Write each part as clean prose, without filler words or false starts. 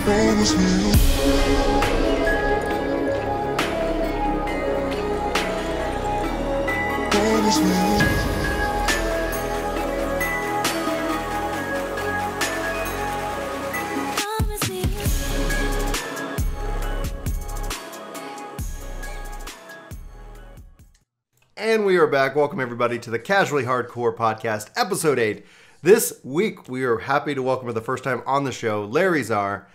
Promise me. Promise me. And we are back. Welcome everybody to the Casually Hardcore Podcast, Episode 8. This week, we are happy to welcome for the first time on the show, Larryzaur.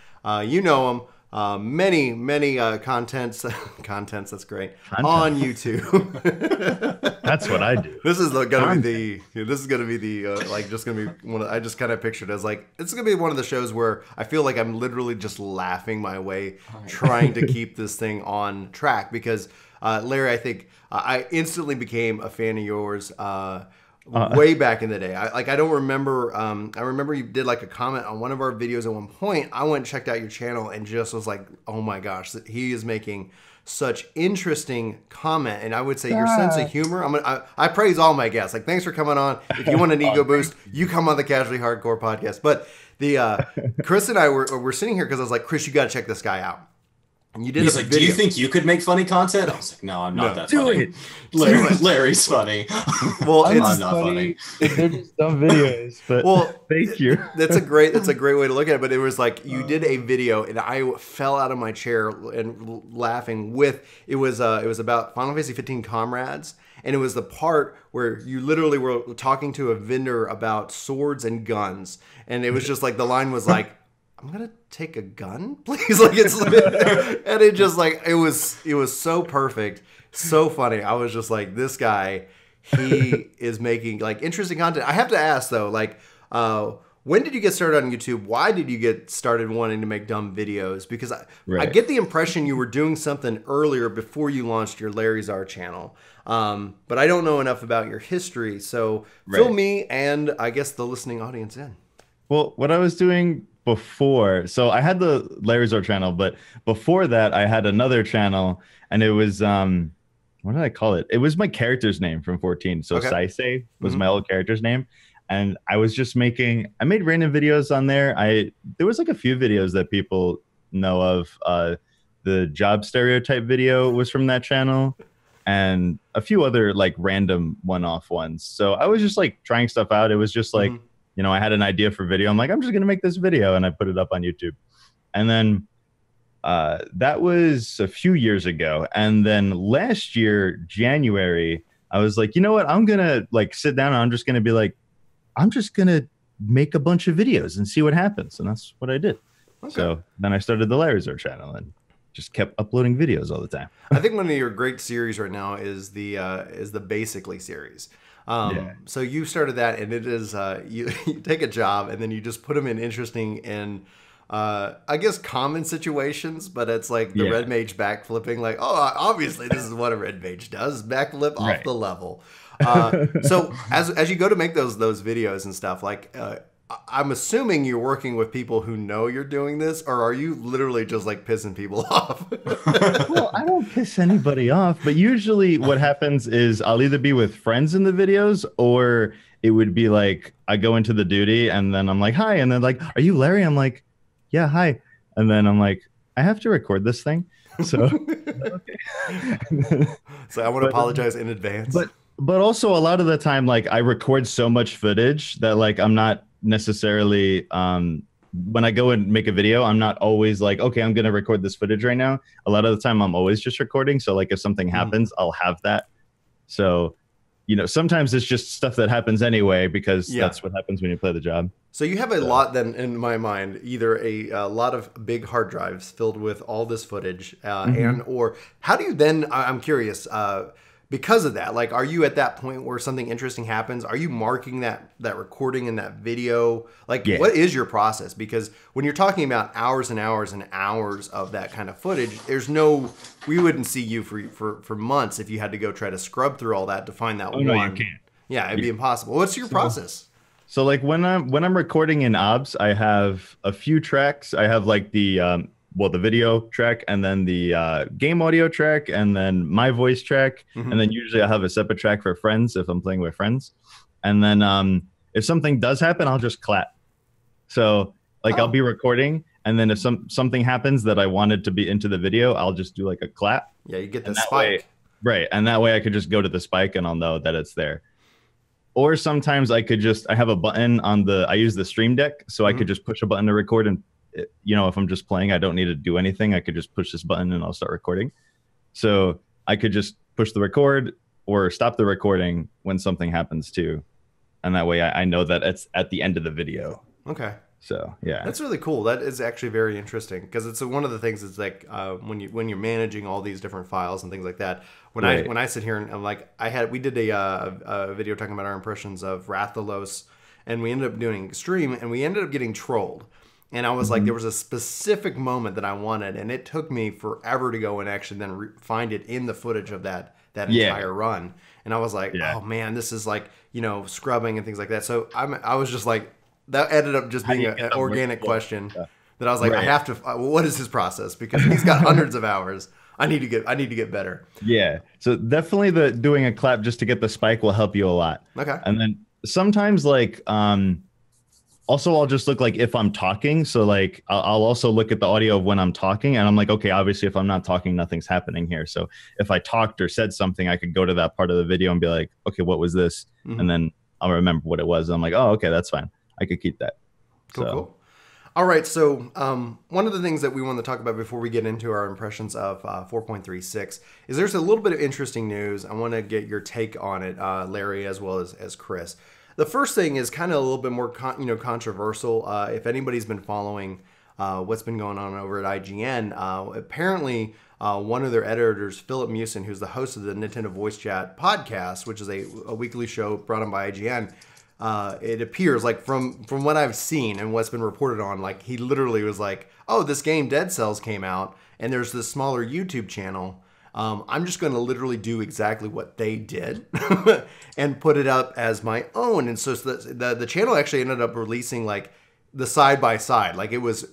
You know him. Many contents, that's great, on YouTube. That's what I do. This is gonna be one of, I just kind of pictured it as like, it's gonna be one of the shows where I feel like I'm literally just laughing my way, trying to keep this thing on track because, Larry, I think I instantly became a fan of yours way back in the day. I don't remember. I remember you did like a comment on one of our videos at one point. I went and checked out your channel and just was like, oh my gosh, he is making such interesting comment. And I would say your sense of humor. I praise all my guests. Like, thanks for coming on. If you want an ego boost, you come on the Casually Hardcore Podcast. But the Chris and I were sitting here because I was like, Chris, you got to check this guy out. And you did. He's like, video. do you think you could make funny content? I was like, no, I'm not that funny. Larry's funny. Well, I'm not funny. They're just dumb videos. But well, thank you. That's a great way to look at it. But it was like you did a video, and I fell out of my chair and laughing. It was about Final Fantasy 15 Comrades, and it was the part where you literally were talking to a vendor about swords and guns, and it was just like the line was like, I'm gonna take a gun, please. Like it's, and it just like it was so perfect, so funny. I was just like, this guy, he is making like interesting content. I have to ask though, like, when did you get started on YouTube? Why did you get started wanting to make dumb videos? Because I get the impression you were doing something earlier before you launched your Larryzaur channel, but I don't know enough about your history. So fill me and I guess the listening audience in. Well, what I was doing before, so I had the Larryzaur channel, but before that I had another channel, and it was what did I call it? It was my character's name from 14. So Saisei was my old character's name, and I was just I made random videos on there. There was like a few videos that people know of. The job stereotype video was from that channel, and a few other like random one-off ones. So I was just like trying stuff out. It was just like you know, I had an idea for video. I'm like, I'm just going to make this video. And I put it up on YouTube. And then that was a few years ago. And then last year, January, I was like, you know what? I'm going to like sit down and I'm just going to be like, I'm just going to make a bunch of videos and see what happens. And that's what I did. Okay. So then I started the Larryzaur channel and just kept uploading videos all the time. I think one of your great series right now is the Basically series. So you started that, and it is you take a job and then you just put them in interesting and I guess common situations, but it's like the red mage backflipping, like, oh, obviously this is what a red mage does, backflip off the level. So as you go to make those videos and stuff, like I'm assuming you're working with people who know you're doing this, or are you literally just like pissing people off? Well, I don't piss anybody off, but usually what happens is I'll either be with friends in the videos, or it would be like I go into the duty and then I'm like, hi, and then like, are you Larry? I'm like, yeah, hi. And then I'm like, I have to record this thing. So so I want to apologize in advance. But also a lot of the time, like I record so much footage that like I'm not necessarily when I go and make a video, I'm not always like, okay, I'm gonna record this footage right now. A lot of the time I'm always just recording, so like if something happens, I'll have that. So you know, sometimes it's just stuff that happens anyway, because that's what happens when you play the job. So you have a lot then, in my mind, either a lot of big hard drives filled with all this footage and or how do you then, I'm curious, because of that, like, are you at that point where something interesting happens? Are you marking that recording in that video? Like, what is your process? Because when you're talking about hours and hours and hours of that kind of footage, we wouldn't see you for months if you had to go try to scrub through all that to find that one. No, you can't. Yeah, it'd be impossible. What's your process? So like when I'm recording in OBS, I have a few tracks. I have like the video track, and then the game audio track, and then my voice track. And then usually I'll have a separate track for friends if I'm playing with friends. And then if something does happen, I'll just clap. So like I'll be recording And then if something happens that I wanted to be into the video, I'll just do like a clap. Yeah, you get the And that spike. way- right. And that way I could just go to the spike and I'll know that it's there. Or sometimes I have a button on I use the Stream Deck, so I could just push a button to record. And, if I'm just playing, I don't need to do anything. I could just push this button and I'll start recording. So I could just push the record or stop the recording when something happens too. And that way I know that it's at the end of the video. Okay. So yeah, that's really cool. That is actually very interesting because it's one of the things. Is like when you're managing all these different files and things like that. When I sit here and I'm like, we did a video talking about our impressions of Rathalos, and we ended up doing stream, and we ended up getting trolled. And I was like, there was a specific moment that I wanted, and it took me forever to go and actually then find it in the footage of that entire run. And I was like, oh man, this is like scrubbing and things like that. So I was just like. That ended up just being an organic question that I was like, I have to. What is his process? Because he's got hundreds of hours. I need to get better. Yeah. So definitely doing a clap just to get the spike will help you a lot. Okay. And then sometimes also I'll just look like if I'm talking. So like I'll also look at the audio of when I'm talking, and I'm like, okay, obviously if I'm not talking, nothing's happening here. So if I talked or said something, I could go to that part of the video and be like, okay, what was this? And then I'll remember what it was. I'm like, oh, okay, that's fine. I could keep that. Cool. All right. So one of the things that we want to talk about before we get into our impressions of 4.36 is there's a little bit of interesting news. I want to get your take on it, Larry, as well as Chris. The first thing is kind of a little bit more controversial. If anybody's been following what's been going on over at IGN, apparently one of their editors, Filip Miucin, who's the host of the Nintendo Voice Chat podcast, which is a weekly show brought on by IGN, it appears like from what I've seen and what's been reported on, like he literally was like, oh, this game Dead Cells came out and there's this smaller YouTube channel. I'm just going to literally do exactly what they did and put it up as my own. And so the channel actually ended up releasing like the side by side. Like it was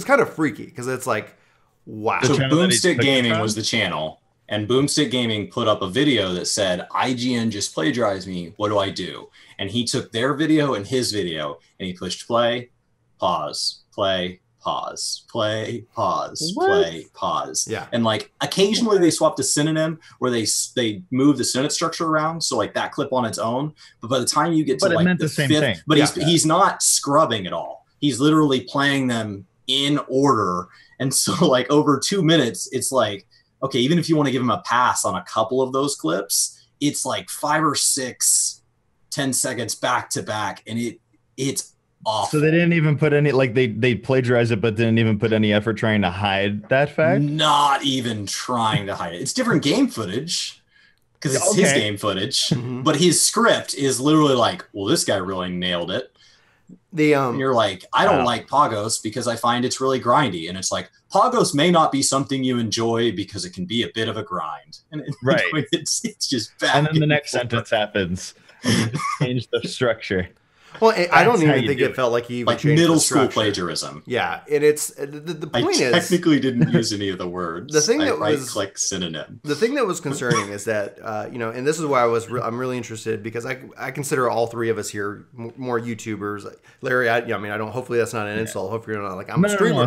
kind of freaky because it's like, wow. So Boomstick Gaming was the channel. And Boomstick Gaming put up a video that said, IGN just plagiarized me. What do I do? And he took their video and his video, and he pushed play, pause, play, pause, play, pause, play, pause. Yeah. And like occasionally they swapped a synonym where they moved the sentence structure around. So like that clip on its own. But by the time you get to like the same thing. But he's not scrubbing at all. He's literally playing them in order. And so like over 2 minutes, it's like, okay, even if you want to give him a pass on a couple of those clips, it's like 5 or 6, 10 seconds back to back, and it's awful. So they didn't even put any, like they plagiarized it, but didn't even put any effort trying to hide that fact? Not even trying to hide it. It's different game footage because it's his game footage, but his script is literally like, well, this guy really nailed it. And you're like, I don't like Pagos because I find it's really grindy. And it's like, Pagos may not be something you enjoy because it can be a bit of a grind. And it's just bad. And then the next sentence happens. Change the structure. Well, I don't even think it felt like he even like changed middle the school structure. Plagiarism. Yeah, and it's the point I technically didn't use any of the words. The thing that I right-click synonym. The thing that was concerning is that and this is why I'm really interested because I consider all three of us here more YouTubers. Larry, I don't. Hopefully that's not an insult. Hopefully you're not like I'm a streamer.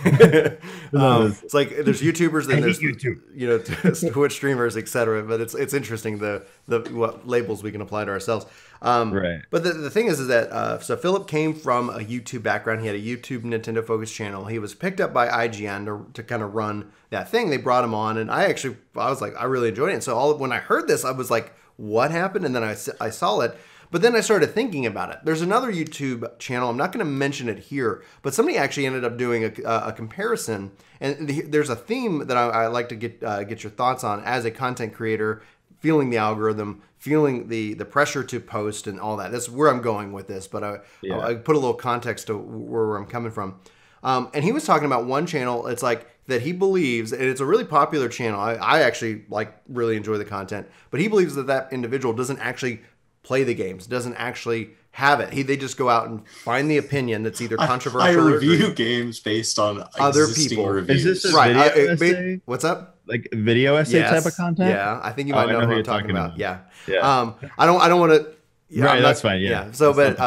It's like there's YouTubers, then there's YouTube. Twitch streamers, etc. But it's interesting the what labels we can apply to ourselves. Right. But the thing is that so Filip came from a YouTube background. He had a YouTube Nintendo focused channel. He was picked up by IGN to kind of run that thing. They brought him on, and I was like, I really enjoyed it. And so when I heard this, I was like, what happened? And then I saw it. But then I started thinking about it. There's another YouTube channel. I'm not going to mention it here, but somebody actually ended up doing a comparison. And there's a theme that I like to get your thoughts on as a content creator, feeling the algorithm, feeling the pressure to post and all that. That's where I'm going with this, but I put a little context to where I'm coming from. And he was talking about one channel. It's like that he believes, and it's a really popular channel. I actually really enjoy the content, but he believes that individual doesn't actually play the games, doesn't actually have it. They just go out and find the opinion that's either controversial. I review games based on other people. Reviews. Is this a video essay? What's up? Like video essay type of content? Yeah, I think you might know what I'm talking about. Yeah. Yeah. I don't want to. Yeah, right, that's fine. Yeah. So, but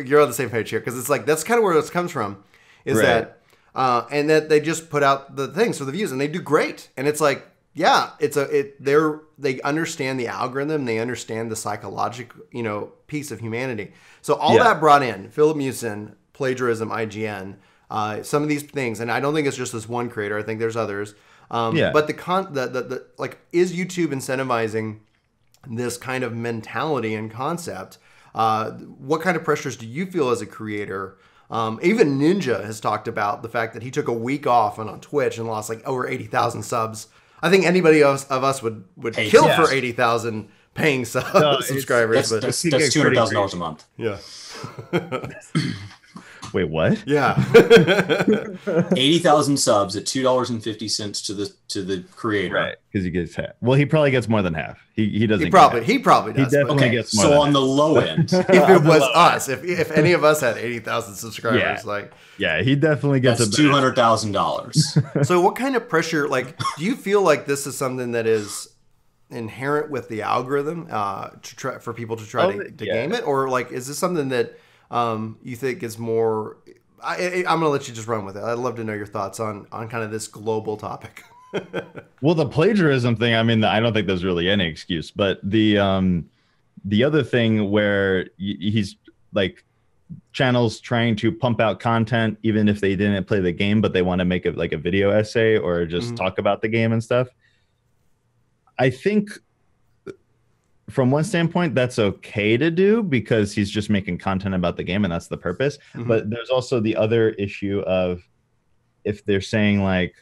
you're on the same page here because it's like that's kind of where this comes from. Is that and that they just put out the things for the views, and they do great. And it's like, yeah, they understand the algorithm, they understand the psychological, piece of humanity. So all that brought in Filip Miucin, Plagiarism, IGN, some of these things, and I don't think it's just this one creator. I think there's others. But is YouTube incentivizing this kind of mentality and concept? What kind of pressures do you feel as a creator? Even Ninja has talked about the fact that he took a week off on Twitch and lost like over 80,000 subs. I think anybody else of us would kill for 80,000 paying subscribers. That's $200,000 a month. Yeah. Wait, what? Yeah. 80,000 subs at $2.50 to the creator. Right, because he gets half. Well, he probably gets more than half. He doesn't. He probably does. He definitely gets more. So on the low end, if it was us, if any of us had 80,000 subscribers, he definitely gets $200,000. So what kind of pressure? Like, do you feel like this is something that is inherent with the algorithm for people to try to game it, or like is this something that you think is more? I'm gonna let you just run with it. I'd love to know your thoughts on kind of this global topic. Well, the plagiarism thing, I mean, I don't think there's really any excuse, but the other thing where he's like channels trying to pump out content even if they didn't play the game, but they want to make it like a video essay or just talk about the game and stuff. I think from one standpoint, that's okay to do because he's just making content about the game and that's the purpose. But there's also the other issue of if they're saying like,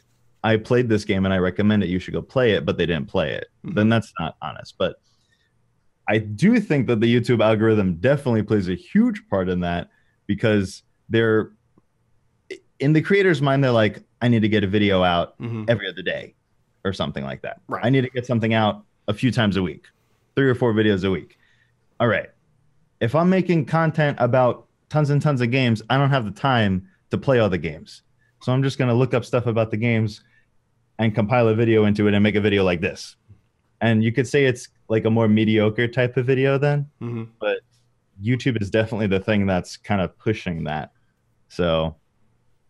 I played this game and I recommend it, you should go play it, but they didn't play it, then that's not honest. But I do think that the YouTube algorithm definitely plays a huge part in that because they're in the creator's mind, they're like, I need to get a video out every other day or something like that. Right. I need to get something out a few times a week, 3 or 4 videos a week. All right. If I'm making content about tons and tons of games, I don't have the time to play all the games. So I'm just going to look up stuff about the games and compile a video into it and make a video like this. And you could say it's like a more mediocre type of video then, but YouTube is definitely the thing that's kind of pushing that. So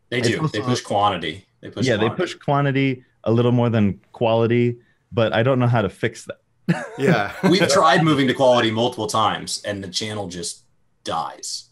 they do. They push quantity. They push quantity a little more than quality, but I don't know how to fix that. Yeah. We've tried moving to quality multiple times and the channel just dies.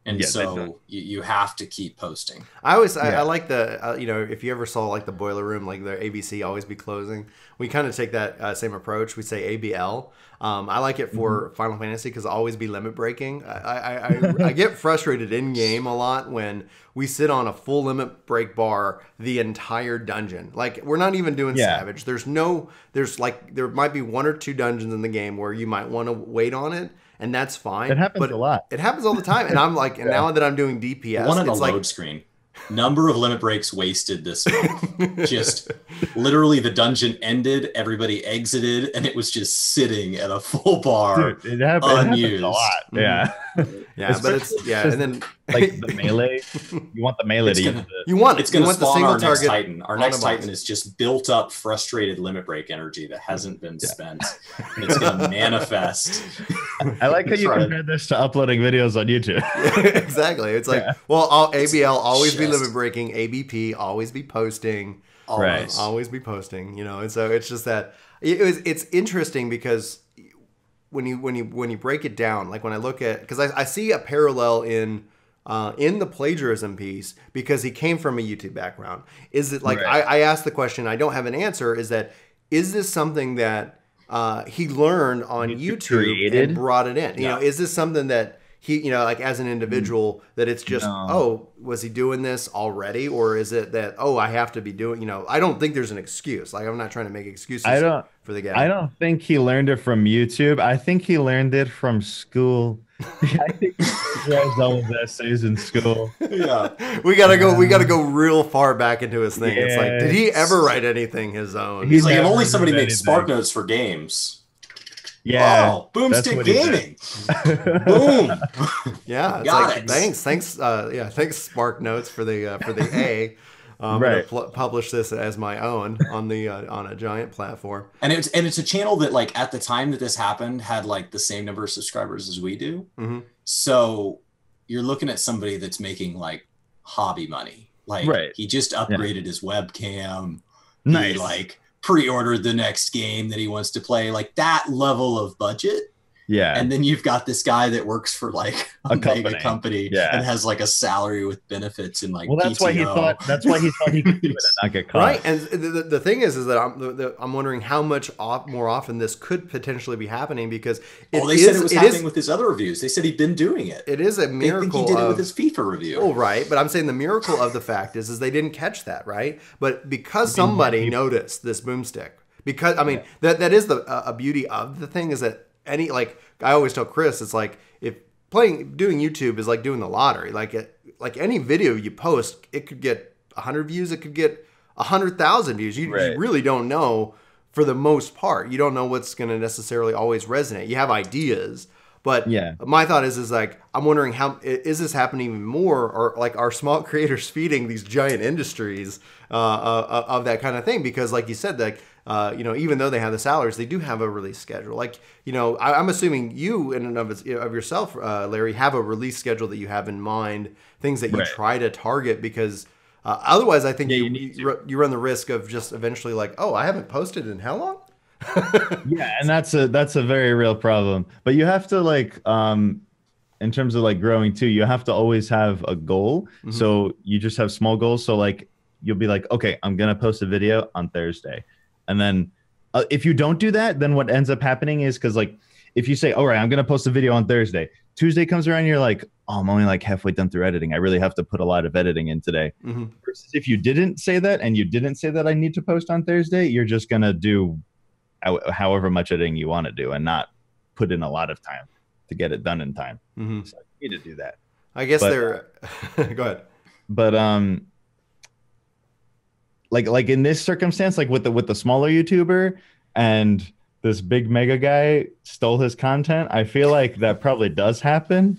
And so you have to keep posting. I like the, if you ever saw like the Boiler Room, like the ABC always be closing, we kind of take that same approach. We say ABL. I like it for Final Fantasy because always be limit breaking. I get frustrated in game a lot when we sit on a full limit break bar the entire dungeon. Like we're not even doing Savage. There might be 1 or 2 dungeons in the game where you might want to wait on it. And that's fine. It happens a lot. It happens all the time. And I'm like, and now that I'm doing DPS, one on the load screen. Number of limit breaks wasted this month. Just literally the dungeon ended, everybody exited, and it was just sitting at a full bar. Dude, it happens a lot. Yeah. Yeah, but it's and then like the melee. You want the melee to use it. It's going to spawn our next Titan. Our next Titan is just built up, frustrated limit break energy that hasn't been spent. And it's going to manifest. I like how you compared this to uploading videos on YouTube. Exactly. It's like, ABL always be limit breaking, ABP always be posting, always be posting. And so it's just that it's interesting because when you break it down, like when I look at, because I see a parallel in the plagiarism piece because he came from a YouTube background. Is it like I asked the question, I don't have an answer. Is this something that he learned on YouTube and brought it in? Is this something that he, like as an individual, that it's just, was he doing this already? Or is it that, I have to be doing, I don't think there's an excuse. Like, I'm not trying to make excuses for the guy. I don't think he learned it from YouTube. I think he learned it from school. I think he writes all his essays in school. Yeah. We gotta go real far back into his thing. It's like, did he ever write anything his own? He's like, if only somebody made Spark Notes for games. Yeah. Oh, Boomstick Gaming. Boom. Yeah. It's thanks. Thanks Spark Notes for the A. I'm gonna publish this as my own on a giant platform. And it's a channel that like at the time that this happened had like the same number of subscribers as we do. So you're looking at somebody that's making like hobby money Like he just upgraded his webcam. Nice. He like pre-ordered the next game that he wants to play. Like that level of budget. Yeah. And then you've got this guy that works for like a mega company and has like a salary with benefits and like that's why he thought he could do it and not get caught. Right. And the thing is that I'm wondering how much more often this could potentially be happening, because they said it was happening with his other reviews. They said he'd been doing it. It is a miracle. I think he did it with his FIFA review. Oh, right. But I'm saying the miracle of the fact is they didn't catch that, right? But because somebody noticed this boomstick, because I mean that is a beauty of the thing, is that like I always tell Chris, it's like if doing YouTube is like doing the lottery. Like any video you post, it could get 100 views, it could get 100,000 views. You really don't know for the most part. You don't know what's going to necessarily always resonate. You have ideas, but my thought is like I'm wondering how is this happening even more, or like are small creators feeding these giant industries of that kind of thing? Because like you said, like. Even though they have the salaries, they do have a release schedule. Like, I'm assuming you in and of yourself, Larry, have a release schedule that you have in mind, things that you try to target, because otherwise I think you run the risk of just eventually like, oh, I haven't posted in how long? And that's a very real problem. But you have to like, in terms of like growing too, you have to always have a goal. Mm-hmm. So you just have small goals. So like, you'll be like, okay, I'm going to post a video on Thursday. And then if you don't do that, then what ends up happening is, because like if you say, all right, I'm going to post a video on Thursday, Tuesday comes around, you're like, oh, I'm only like halfway done through editing. I really have to put a lot of editing in today. Mm-hmm. Versus if you didn't say that, and you didn't say that I need to post on Thursday, you're just going to do however much editing you want to do and not put in a lot of time to get it done in time. Mm-hmm. So you need to do that. I guess go ahead. But like in this circumstance, like with the smaller YouTuber and this big mega guy stole his content, I feel like that probably does happen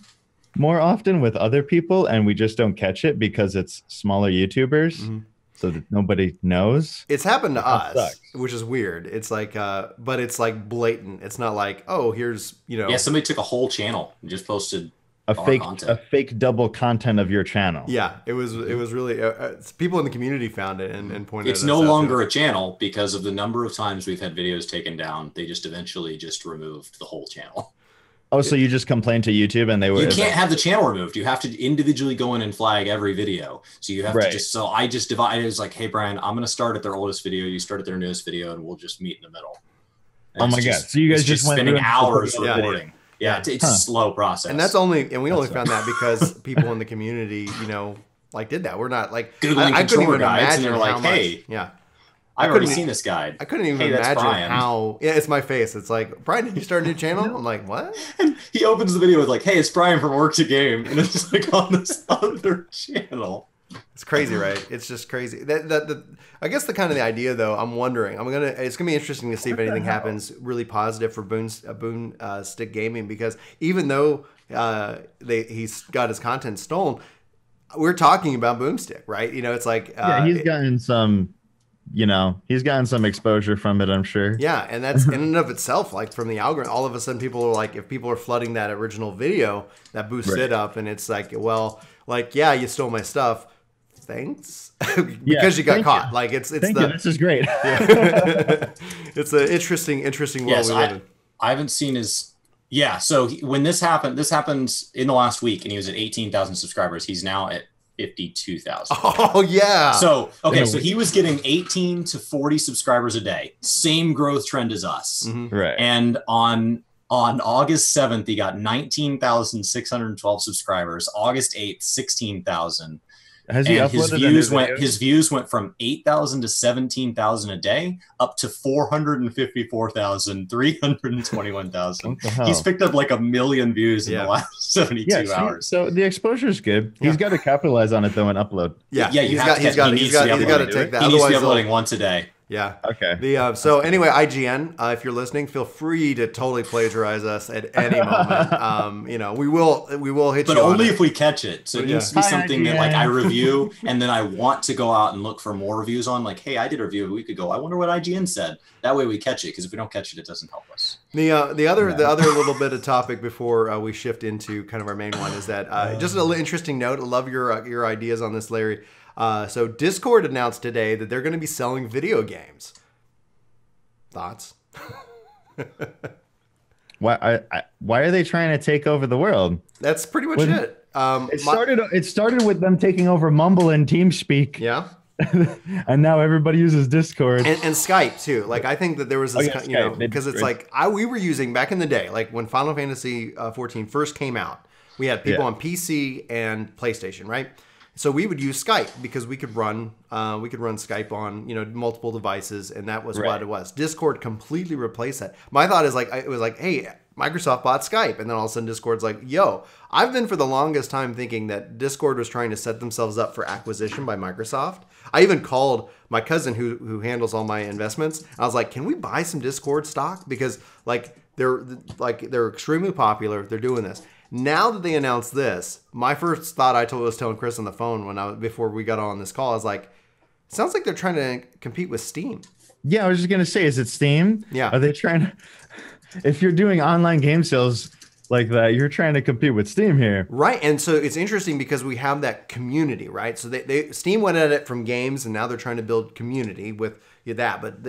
more often with other people, and we just don't catch it because it's smaller YouTubers, so that nobody knows. It's happened to us, which is weird. It's like, but it's like blatant. It's not like, oh, here's Yeah, somebody took a whole channel and just posted a fake double content of your channel. Yeah, it was really people in the community found it and pointed. It's no longer a channel because of the number of times we've had videos taken down. They just eventually just removed the whole channel. Oh, so you just complained to YouTube and they were. You can't have the channel removed. You have to individually go in and flag every video. So you have to just. So I just divided. It was like, hey Brian, I'm going to start at their oldest video. You start at their newest video, and we'll just meet in the middle. And oh my god! So you guys just went spending hours recording. Yeah, it's a slow process. And we only found that because people in the community, like did that. We're not like Googling I couldn't even guides, imagine and they're like, hey, I've already seen this guide. I couldn't even imagine how. Yeah, it's my face. It's like, Brian, did you start a new channel? I'm like, what? And he opens the video with like, hey, it's Brian from Work To Game, and it's like on this other channel. It's crazy, right? It's just crazy. I guess the kind of the idea, though, I'm wondering. It's gonna be interesting to see if anything happens really positive for Boomstick Gaming, because even though he's got his content stolen, we're talking about Boomstick, right? It's like he's gotten some. He's gotten some exposure from it, I'm sure. Yeah, and that's in and of itself, like from the algorithm, all of a sudden people are like, if people are flooding that original video, that boosts it up, and it's like, well, like, yeah, you stole my stuff. Thanks, because you got caught. Like it's thank you. This is great. It's an interesting world we live in. I haven't seen his. Yeah, so when this happened in the last week, and he was at 18,000 subscribers. He's now at 52,000. Oh yeah. So so he was getting 18 to 40 subscribers a day. Same growth trend as us. Mm-hmm. Right. And on August 7th, he got 19,612 subscribers. August 8th, 16,000. Has he uploaded his views went from 8,000 to 17,000 a day, up to 454,000, 321,000. He's picked up like 1 million views in the last 72 hours. So the exposure is good. He's got to capitalize on it though and upload. Yeah, he's got to take that. He needs to be uploading once a day. Yeah. Okay. So anyway, IGN, if you're listening, feel free to totally plagiarize us at any moment. We will hit you. But only if we catch it. So it needs to be something that like I review and then I want to go out and look for more reviews on. Like, hey, I did a review a week ago. I wonder what IGN said. That way we catch it, because if we don't catch it, it doesn't help us. The other little bit of topic before we shift into kind of our main one is that just an interesting note. I love your ideas on this, Larry. So Discord announced today that they're going to be selling video games. Thoughts? Why are they trying to take over the world? That's pretty much it. It started with them taking over Mumble and TeamSpeak. Yeah. And now everybody uses Discord and Skype too. Like I think that there was this, because it's like we were using back in the day, like when Final Fantasy 14 first came out, we had people on PC and PlayStation, right? So we would use Skype because we could run Skype on multiple devices, and that was what it was. Discord completely replaced that. My thought is it was like, hey, Microsoft bought Skype, and then all of a sudden Discord's like, yo, I've been for the longest time thinking that Discord was trying to set themselves up for acquisition by Microsoft. I even called my cousin who handles all my investments. I was like, can we buy some Discord stock? Because they're extremely popular. They're doing this. Now that they announced this, my first thought I was telling Chris on the phone before we got on this call, I was like, sounds like they're trying to compete with Steam. Yeah, I was just gonna say, is it Steam? Yeah. Are they trying to? If you're doing online game sales like that, you're trying to compete with Steam here. Right. And so it's interesting because we have that community, right? So Steam went at it from games, and now they're trying to build community with that. But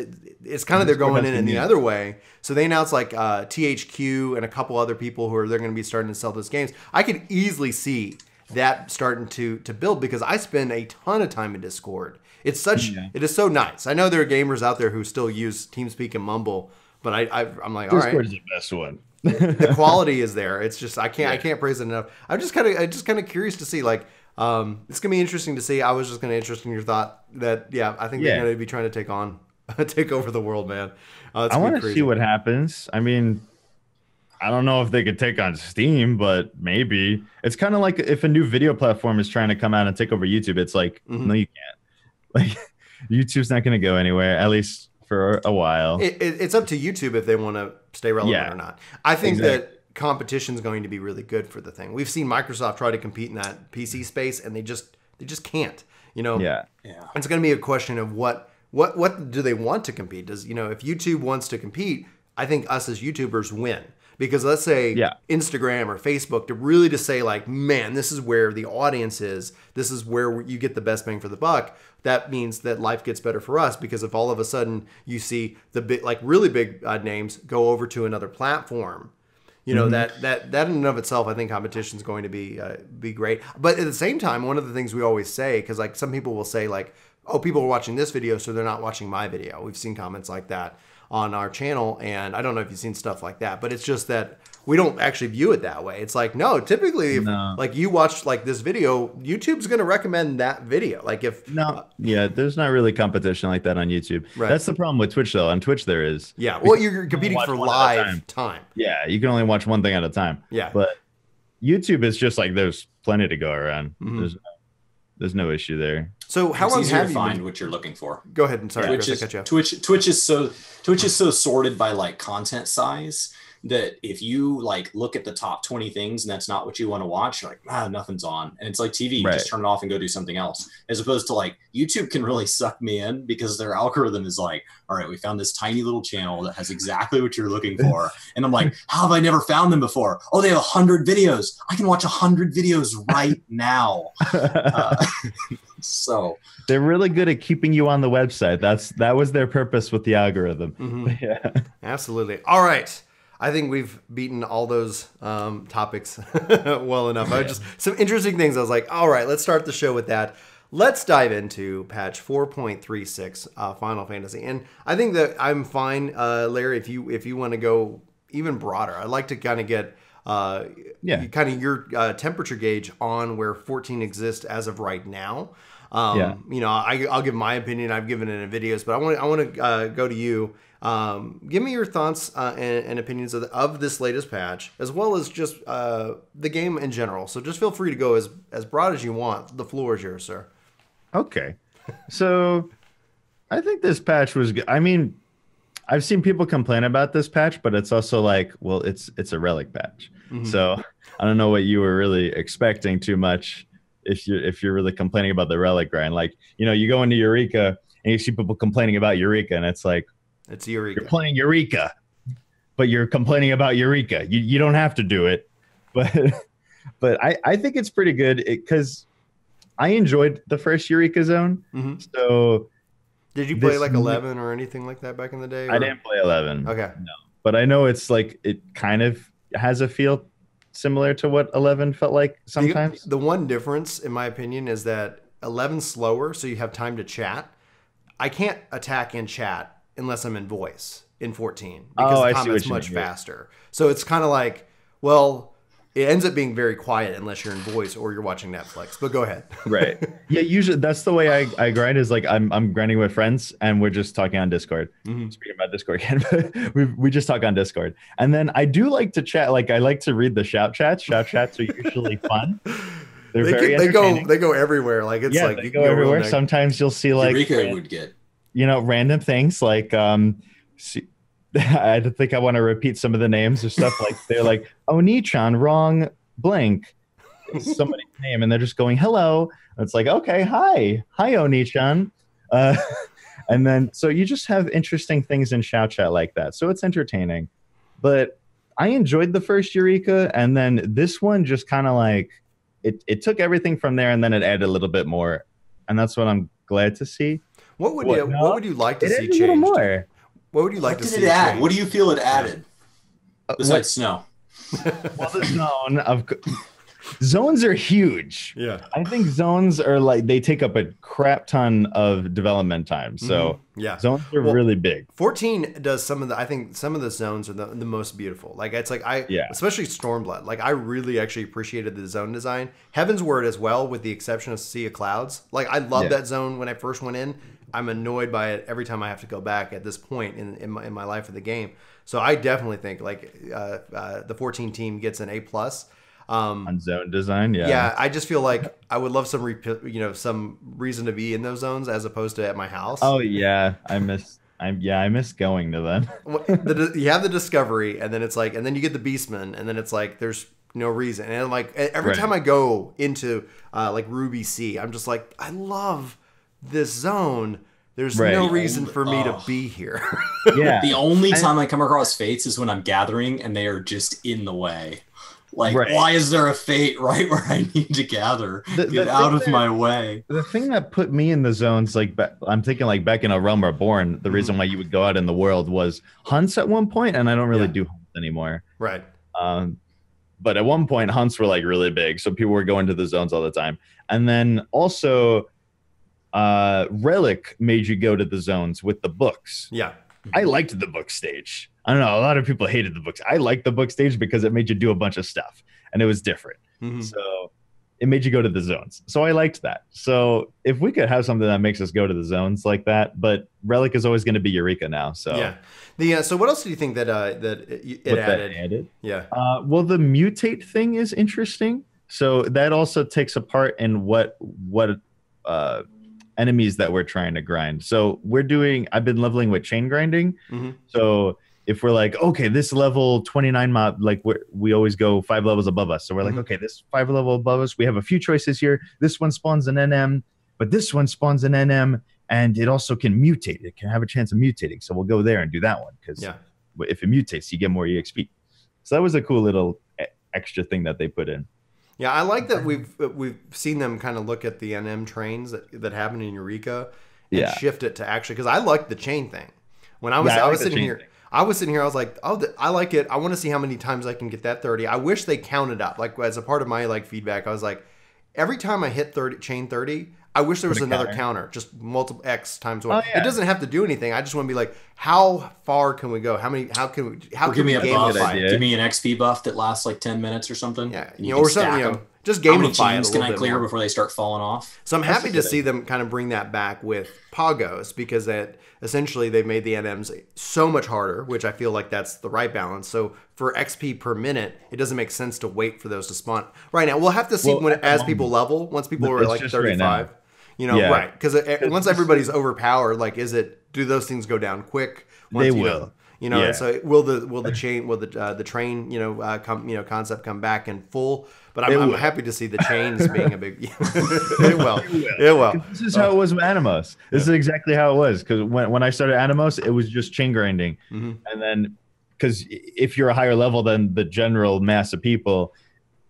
it's kind of they're going in the other way. So they announced like THQ and a couple other people they're going to be starting to sell those games. I could easily see that starting to build because I spend a ton of time in Discord. It is so nice. I know there are gamers out there who still use TeamSpeak and Mumble, but I'm like, all right. Discord is the best one. The quality is there. It's just I can't praise it enough. I'm just kind of curious to see it's gonna be interesting to see. I was just gonna interested in your thought that I think they're gonna be trying to take over the world, man. I want to see what happens. I mean, I don't know if they could take on Steam, but maybe. It's kind of like if a new video platform is trying to come out and take over YouTube. It's like, no, you can't. Like YouTube's not gonna go anywhere, at least for a while. It's up to YouTube if they want to stay relevant or not. I think that competition is going to be really good for the thing. We've seen Microsoft try to compete in that PC space, and they just can't. It's going to be a question of what do they want to compete? Does if YouTube wants to compete, I think us as YouTubers win. Because let's say Instagram or Facebook to say like, man, this is where the audience is. This is where you get the best bang for the buck. That means that life gets better for us because if all of a sudden you see the really big names go over to another platform, that in and of itself, I think competition is going to be great. But at the same time, one of the things we always say, because like some people will say like, oh, people are watching this video, so they're not watching my video. We've seen comments like that on our channel, and I don't know if you've seen stuff like that, but it's just that we don't actually view it that way. It's like, no, typically if like you watch like this video, YouTube's going to recommend that video. Like if there's not really competition like that on YouTube. Right. That's the problem with Twitch though. On Twitch there is. Yeah. Well, you're competing for live time. Yeah, you can only watch one thing at a time. Yeah. But YouTube is just like there's plenty to go around. Mm-hmm. There's no issue there. So how long have you find what you're looking for? Go ahead and sorry, Chris, I cut you off. Twitch is so sorted by like content size that if you like look at the top 20 things and that's not what you want to watch, you're like, nothing's on. And it's like TV, you just turn it off and go do something else. As opposed to like YouTube can really suck me in because their algorithm is like, all right, we found this tiny little channel that has exactly what you're looking for. And I'm like, how have I never found them before? Oh, they have 100 videos. I can watch 100 videos right now. So they're really good at keeping you on the website. That was their purpose with the algorithm. Mm-hmm. Yeah, absolutely. All right. I think we've beaten all those topics well enough. Some interesting things. I was like, all right, let's start the show with that. Let's dive into patch 4.36 Final Fantasy. And I think that I'm fine, Larry, if you want to go even broader. I'd like to kind of get your temperature gauge on where 14 exists as of right now. I'll give my opinion. I've given it in videos, but I want to go to you. Give me your thoughts and opinions of this latest patch, as well as just the game in general. So just feel free to go as broad as you want. The floor is yours, sir. Okay. So I think this patch was good. I mean, I've seen people complain about this patch, but it's also like, well, it's a relic patch. Mm-hmm. So I don't know what you were really expecting too much if you're really complaining about the relic grind. Like, you go into Eureka and you see people complaining about Eureka, and it's like, it's Eureka. You're playing Eureka, but you're complaining about Eureka. You don't have to do it, but I think it's pretty good because I enjoyed the first Eureka Zone. So did you play like 11 or anything like that back in the day? Or? I didn't play 11. Okay. No. But I know it's like it kind of has a feel similar to what 11 felt like sometimes. The one difference, in my opinion, is that 11's slower, so you have time to chat. I can't attack in chat unless I'm in voice in 14 because the combat's much faster. So it's kind of like, well, it ends up being very quiet unless you're in voice or you're watching Netflix. But go ahead. Right. Yeah. Usually that's the way I grind. Is like I'm grinding with friends and we're just talking on Discord. Speaking about Discord again, we just talk on Discord. And then I do like to chat. Like I like to read the shout chats. Shout chats are usually fun. They go everywhere. Like it's like they go everywhere. Sometimes you'll see like Eureka would get random things like I think I want to repeat some of the names or stuff like they're like, oh, Nichan, wrong blank. Somebody's name, and they're just going, hello. And it's like, okay, hi, Oni-chan. And then, so you just have interesting things in shout chat like that. So it's entertaining. But I enjoyed the first Eureka, and then this one just kind of like, it took everything from there, and then it added a little bit more. And that's what I'm glad to see. What would you like to see changed? A little more. What would you like to see it add? What do you feel it added? Besides snow. Well, the zone of zones are huge. Yeah. I think zones are like they take up a crap ton of development time. So yeah, zones are really big. 14 does some of the. I think some of the zones are the most beautiful. Like it's like especially Stormblood. Like I really actually appreciated the zone design. Heaven's Word as well, with the exception of Sea of Clouds. Like I loved that zone when I first went in. I'm annoyed by it every time I have to go back at this point in my life of the game. So I definitely think like the 14 team gets an A+. On zone design, yeah. I just feel like I would love some reason to be in those zones as opposed to at my house. Oh yeah, I miss going to them. You have the discovery, and then it's like, and then you get the Beastman, and then it's like there's no reason. And like every time I go into like Ruby Sea, I'm just like, I love this zone. There's no reason for me to be here. Yeah. The only time I come across fates is when I'm gathering and they are just in the way. Like, why is there a fate right where I need to gather? Get out of my way. The thing that put me in the zones, like I'm thinking like back in A Realm Reborn, the reason why you would go out in the world was hunts at one point, and I don't really do hunts anymore. Right. But at one point, hunts were like really big, so people were going to the zones all the time. And then also, Relic made you go to the zones with the books. Yeah. I liked the book stage. I don't know. A lot of people hated the books. I liked the book stage because it made you do a bunch of stuff and it was different. So it made you go to the zones. So I liked that. So if we could have something that makes us go to the zones like that, but Relic is always going to be Eureka now. So yeah. So what else do you think that it added? Yeah. Well, the mutate thing is interesting. So that also takes a part in what enemies that we're trying to grind. So I've been leveling with chain grinding. So if we're like, okay, this level 29 mob, like we always go 5 levels above us. So we're like, okay, this 5 level above us, we have a few choices here. This one spawns an NM, but this one spawns an NM and it also can mutate. It can have a chance of mutating. So we'll go there and do that one. Because if it mutates, you get more EXP. So that was a cool little extra thing that they put in. Yeah, I like that we've seen them kind of look at the NM trains that happen in Eureka and shift it to actually, because I liked the chain thing. When I was sitting here, I was like, oh, I like it. I want to see how many times I can get that 30. I wish they counted up. Like as a part of my like feedback, I was like, every time I hit chain 30, I wish there was another counter, just multiple X times 1. It doesn't have to do anything. I just want to be like, how far can we go? How can we give me a buff? Give me an XP buff that lasts like 10 minutes or something. Yeah, or something. Just gamify it a little bit. How many chains can I clear before they start falling off? So I'm happy to see them kind of bring that back with Pagos, because essentially they've made the NMs so much harder, which I feel like that's the right balance. So for XP per minute, it doesn't make sense to wait for those to spawn. Right now, we'll have to see as people level. Once people are like 35, right? Because once everybody's overpowered, like, do those things go down quick? They will. And so will the train concept come back in full? But I'm happy to see the chains being a big. It will. This is how it was with Animos. This is exactly how it was, because when I started Animos, it was just chain grinding, and then because if you're a higher level than the general mass of people,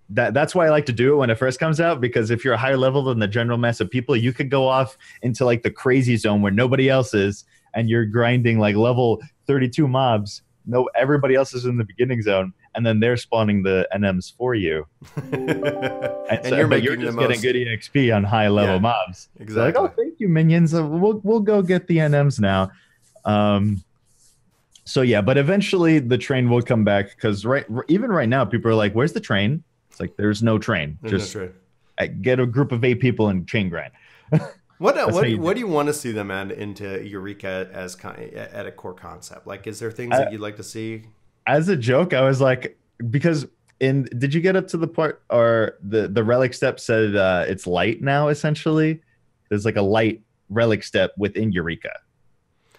that's why I like to do it when it first comes out, because if you're a higher level than the general mass of people, you could go off into like the crazy zone where nobody else is, and you're grinding like level 32 mobs. No, everybody else is in the beginning zone, and then they're spawning the NMs for you. and you're just getting good EXP on high level mobs. Exactly. So like, oh, thank you, minions. We'll go get the NMs now. So yeah, but eventually the train will come back, because even right now people are like, "Where's the train?" It's like there's no train. Just get a group of 8 people and chain grind. What do you want to see them add into Eureka as at a core concept? Like, is there things that you'd like to see? As a joke, I was like, because did you get up to the part, or the relic step said it's light now? Essentially, there's like a light relic step within Eureka.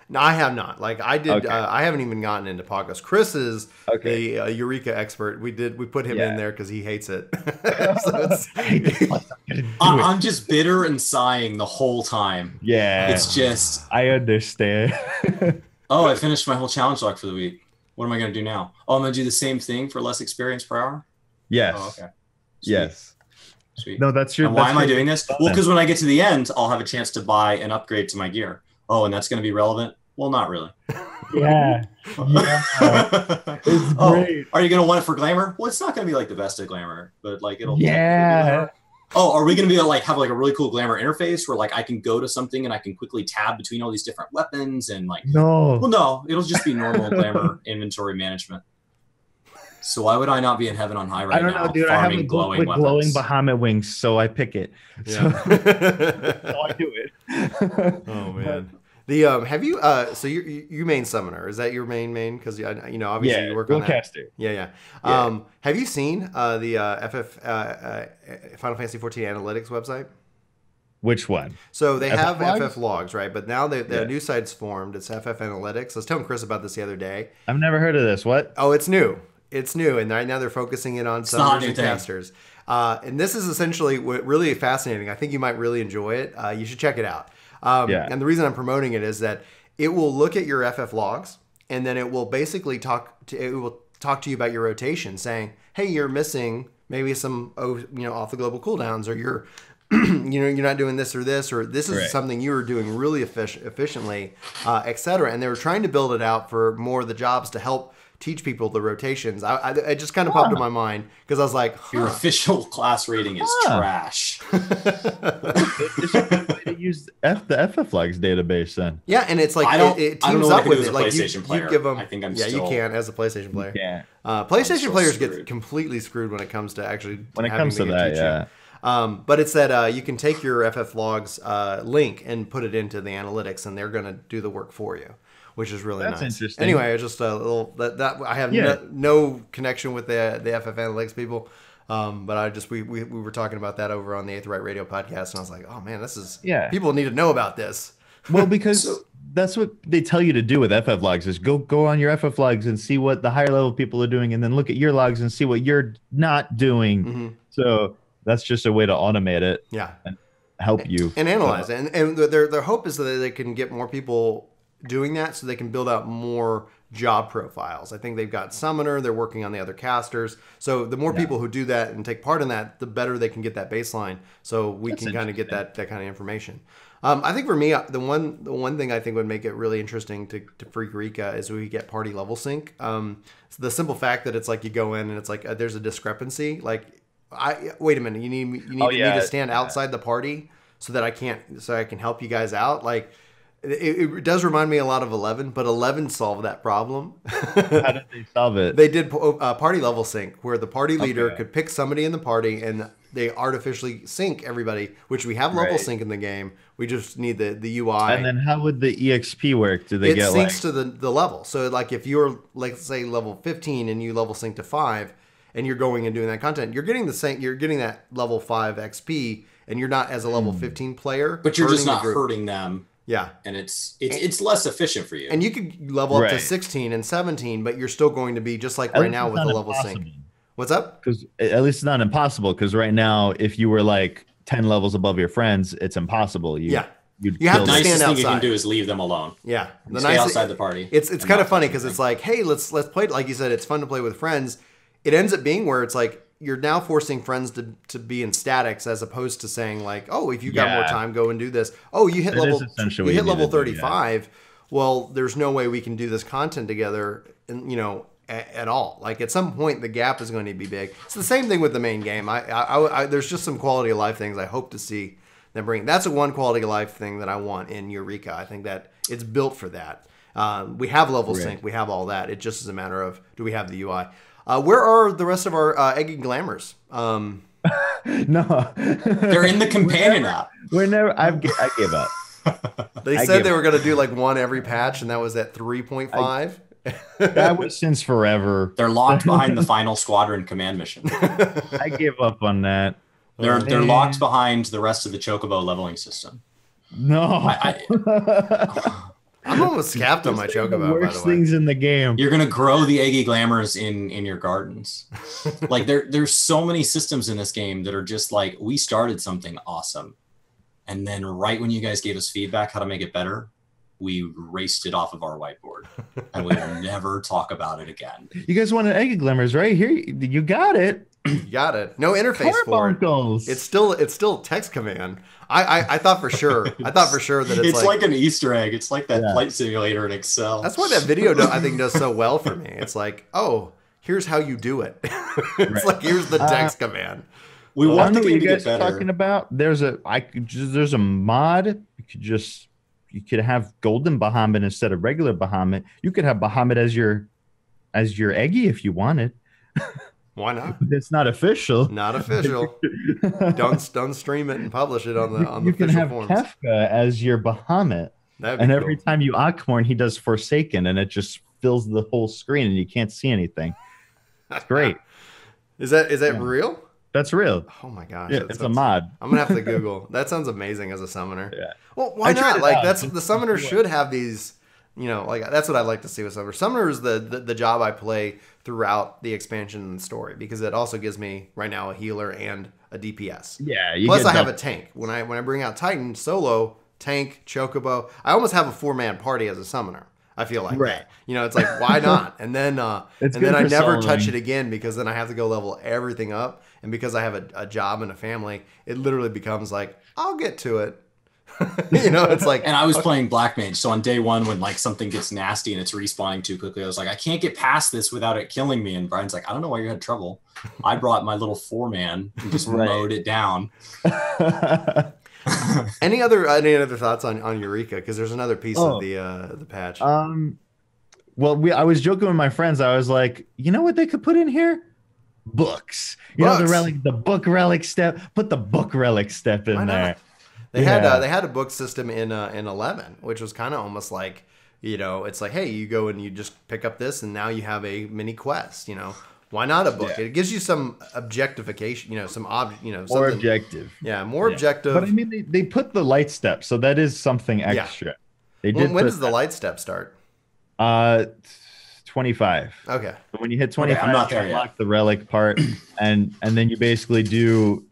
No, I have not. Like I did, I haven't even gotten into podcasts. Chris is the Eureka expert. We put him in there because he hates it. I'm just bitter and sighing the whole time. Yeah, it's just I understand. Oh, I finished my whole challenge log for the week. What am I going to do now? Oh, I'm going to do the same thing for less experience per hour. Yes. Oh, okay. Sweet. Yes. Sweet. No, that's your. And why am I doing this? Well, because when I get to the end, I'll have a chance to buy an upgrade to my gear. Oh, and that's going to be relevant? Well, not really. Yeah. It's great. Are you going to want it for glamour? Well, it's not going to be like the best of glamour, but like it'll. Yeah. Oh, are we going to be like have like a really cool glamour interface where like I can go to something and I can quickly tab between all these different weapons and like? No. Well, no, it'll just be normal glamour inventory management. So why would I not be in heaven on high right now? I don't know, dude. I have a book with glowing Bahamut wings, so I pick it. Yeah. So I do it. Oh man. The have you so you main summoner, is that your main? Because obviously you work on that. Caster. Yeah. Have you seen the Final Fantasy 14 analytics website? Which one? So they have FF logs, right? But now the new site's formed. It's FF Analytics. I was telling Chris about this the other day. I've never heard of this. What? Oh, it's new. It's new, and right now they're focusing it on summoners and casters. And this is essentially really fascinating. I think you might really enjoy it. You should check it out. And the reason I'm promoting it is that it will look at your FF logs, and then it will basically talk to you about your rotation, saying, "Hey, you're missing maybe some off the global cooldowns, or you're you're not doing this, or this is something you were doing really efficiently, etc." And they were trying to build it out for more of the jobs to help teach people the rotations. I just kind of popped in my mind because I was like, your official class rating is trash. Use the FFLogs database then. Yeah, and it's like it teams up with it. Like you give them. I think I'm you can as a PlayStation player. Yeah, PlayStation players get completely screwed when it comes to actually that. But it's that you can take your FFLogs link and put it into the analytics, and they're going to do the work for you, which is really nice. That's interesting. Anyway, it's just a little that I have no connection with the FF Analytics people, but we were talking about that over on the Aether Radio podcast, and I was like, oh man, this is people need to know about this. Well, because that's what they tell you to do with FF logs is go on your FF logs and see what the higher level people are doing, and then look at your logs and see what you're not doing. Mm-hmm. So that's just a way to automate it. Yeah, and help you and analyze it. And their hope is that they can get more people doing that so they can build out more job profiles. I think they've got Summoner, they're working on the other casters. So the more people who do that and take part in that, the better they can get that baseline. So we can kind of get that kind of information. I think for me, the one thing I think would make it really interesting to Freak Eureka is we get party level sync. So the simple fact that it's like you go in and it's like there's a discrepancy. Like, wait a minute, you need me to stand outside the party so that I can help you guys out. Like, it does remind me a lot of 11, but 11 solved that problem. How did they solve it? They did party level sync, where the party leader could pick somebody in the party and they artificially sync everybody, which we have level sync in the game. We just need the UI. And then how would the EXP work? Do they get syncs to the level. So like if you're, like, say level 15 and you level sync to 5 and you're going and doing that content, you're getting that level 5 XP, and you're not as a level 15 player. But you're just not hurting them. Yeah. And it's less efficient for you. And you could level up to 16 and 17, but you're still going to be just like right now with the level sync. What's up? Because at least it's not impossible, because right now, if you were like 10 levels above your friends, it's impossible. You have to stand outside. The nicest thing you can do is leave them alone. Yeah. Stay outside the party. It's kind of funny because it's like, hey, let's play. Like you said, it's fun to play with friends. It ends up being where it's like you're now forcing friends to be in statics as opposed to saying like, oh, if you got more time, go and do this. Oh, you hit level 35. Well, there's no way we can do this content together, and at all. Like at some point, the gap is going to be big. It's the same thing with the main game. There's just some quality of life things I hope to see them bring. That's a one quality of life thing that I want in Eureka. I think that it's built for that. We have level sync. We have all that. It just is a matter of, do we have the UI? Where are the rest of our Eggy Glamours? No, they're in the companion app. I gave up. They said they were going to do like one every patch, and that was at 3.5. That was since forever. They're locked behind the final squadron command mission. I gave up on that. They're locked behind the rest of the Chocobo leveling system. No. I'm almost capped on my Chocobo, by the way. Worst things in the game. You're gonna grow the Eggy Glamours in your gardens. Like there's so many systems in this game that are just like, we started something awesome, and then right when you guys gave us feedback how to make it better, we erased it off of our whiteboard, and we will never talk about it again. You guys wanted Eggy Glamours, right? Here, you got it. You got it. No interface for it. It's still text command. I thought for sure. That it's like an Easter egg. It's like that flight simulator in Excel. That's why that video I think does so well for me. It's like, oh, here's how you do it. It's like, here's the text command. We want the game to get better. Talking about there's a mod. You could have Golden Bahamut instead of regular Bahamut. You could have Bahamut as your Eggy if you wanted. Why not? It's not official. Not official. Don't stream it and publish it on the you official can have forums. Kefka as your Bahamut, and every time you Akmorn, he does Forsaken, and it just fills the whole screen, and you can't see anything. It's great. Is that real? That's real. Oh my gosh! Yeah, it's a mod. I'm gonna have to Google. That sounds amazing as a summoner. Yeah. Well, why not? Like the summoner should have these. Like that's what I like to see with Summoner. Summoner is the job I play throughout the expansion and the story, because it also gives me right now a healer and a DPS. Yeah. Plus I have a tank. When I bring out Titan solo, tank, Chocobo, I almost have a 4-man party as a summoner. I feel like that. It's like, why not? And then I never touch it again, because then I have to go level everything up, and because I have a job and a family, it literally becomes like, I'll get to it. It's like, and I was playing Black Mage, so on day one when like something gets nasty and it's respawning too quickly, I was like, I can't get past this without it killing me. And Brian's like, I don't know why you had trouble. I brought my little 4-man and just mowed it down. Any other thoughts on Eureka? Because there's another piece of the patch. Well, I was joking with my friends. I was like, you know what they could put in here? Books. The book relic step. Put the book relic step in there. They had a book system in 11, which was kind of almost like, it's like, hey, you go and you just pick up this, and now you have a mini quest. Why not a book? Yeah. It gives you some objectification, more objective. Yeah, more objective. But I mean, they put the light step, so that is something extra. Yeah. When does the light step start? 25. Okay. But when you hit 25, you unlock the relic part, and then you basically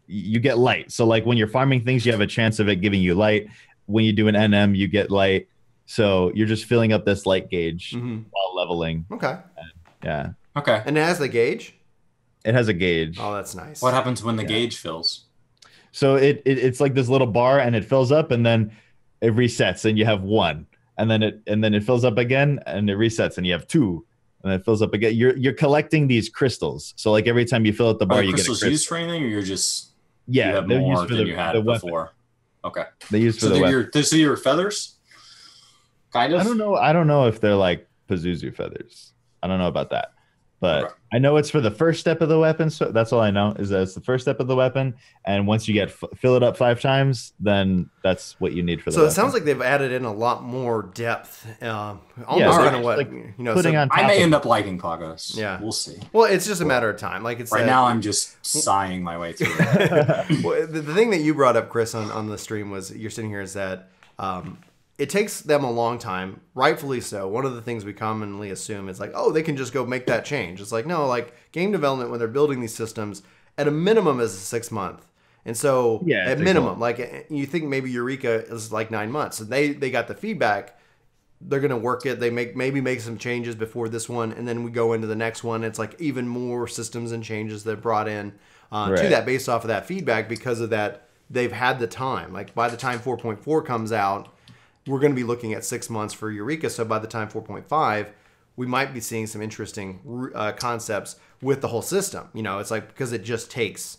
you get light. So like when you're farming things, you have a chance of it giving you light. When you do an NM, you get light. So you're just filling up this light gauge while leveling. Okay. Yeah. Okay. And it has the gauge? It has a gauge. Oh, that's nice. What happens when the gauge fills? So it's like this little bar, and it fills up, and then it resets, and you have 1. And then it fills up again, and it resets, and you have 2. And it fills up again. You're collecting these crystals. So like every time you fill out the bar, you get a crystal. Used for anything, or you're just you have they're more used for than you had before. Okay. They used for the weapon. So your feathers? Kind of. I don't know if they're like Pazuzu feathers. I don't know about that. But I know it's for the first step of the weapon. So that's all I know, is that it's the first step of the weapon. And once you fill it up 5 times, then that's what you need for the weapon. So it sounds like they've added in a lot more depth. Almost kind of what, putting on top I may end up liking Pagos. Yeah. We'll see. Well, it's just a matter of time. Like it's right now, I'm just sighing my way through it. Well, the thing that you brought up, Chris, on the stream was, you're sitting here, is that it takes them a long time, rightfully so. One of the things we commonly assume is like, oh, they can just go make that change. It's like, no, like game development, when they're building these systems, at a minimum is 6 months. And so at minimum, like you think maybe Eureka is like 9 months. And they got the feedback they're gonna work it. They maybe make some changes before this one, and then we go into the next one. It's like even more systems and changes that brought in to that based off of that feedback. Because of that, they've had the time. Like by the time 4.4 comes out, we're going to be looking at 6 months for Eureka. So by the time 4.5, we might be seeing some interesting concepts with the whole system. You know, it's like because it just takes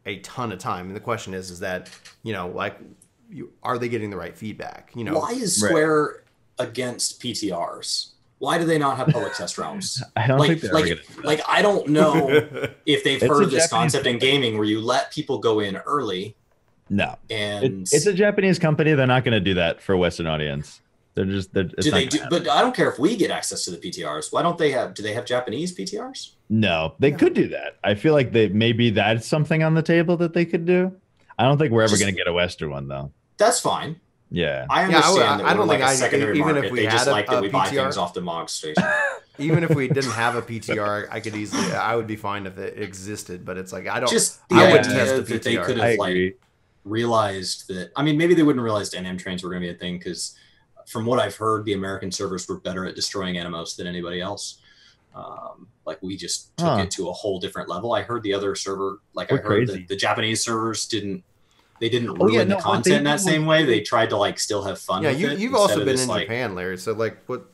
a ton of time. And the question is that, you know, like, are they getting the right feedback? You know, why is Square against PTRs? Why do they not have public test realms? I don't think they're ever gonna do that. I don't know if they've heard of this concept in gaming where you let people go in early. No, and it's a Japanese company. They're not going to do that for a Western audience. But I don't care if we get access to the PTRs. Why don't they have? Do they have Japanese PTRs? No, they could do that. I feel like maybe that's something on the table that they could do. I don't don't think we're ever going to get a Western one though. That's fine. Yeah, I understand. I don't think a secondary even market. If we they had just like that we buy PTR, things off the MOG station. Even if we didn't have a PTR, I would be fine if it existed. But it's like I don't. Just the I would idea test the that PTR. they could have like realized that. I mean, maybe they wouldn't realize NM trains were going to be a thing because, from what I've heard, the American servers were better at destroying Animos than anybody else. Like we just took it to a whole different level. I heard the other server, like I heard that the Japanese servers didn't ruin the content in that same way. They tried to like still have fun. Yeah, with it you've also been in like, Japan, Larry. So like, what?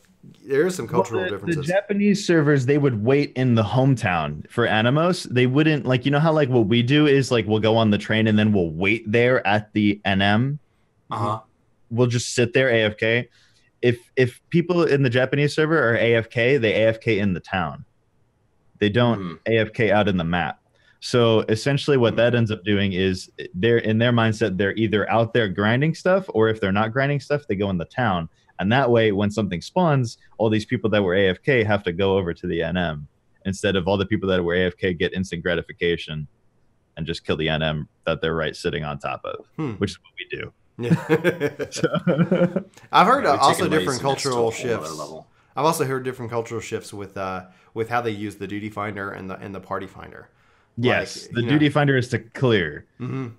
There are some cultural differences. The Japanese servers, they would wait in the hometown for Animos. They wouldn't like, you know how like what we do is like we'll go on the train and then we'll wait there at the NM. We'll just sit there AFK. If people in the Japanese server are AFK, they AFK in the town. They don't AFK out in the map. So essentially what that ends up doing is they're in their mindset, they're either out there grinding stuff, or if they're not grinding stuff, they go in the town. And that way, when something spawns, all these people that were AFK have to go over to the NM instead of all the people that were AFK get instant gratification and just kill the NM that they're sitting on top of, which is what we do. Yeah. I've heard also different cultural shifts. I've also heard different cultural shifts with how they use the duty finder and the party finder. Yes, the duty finder is to clear.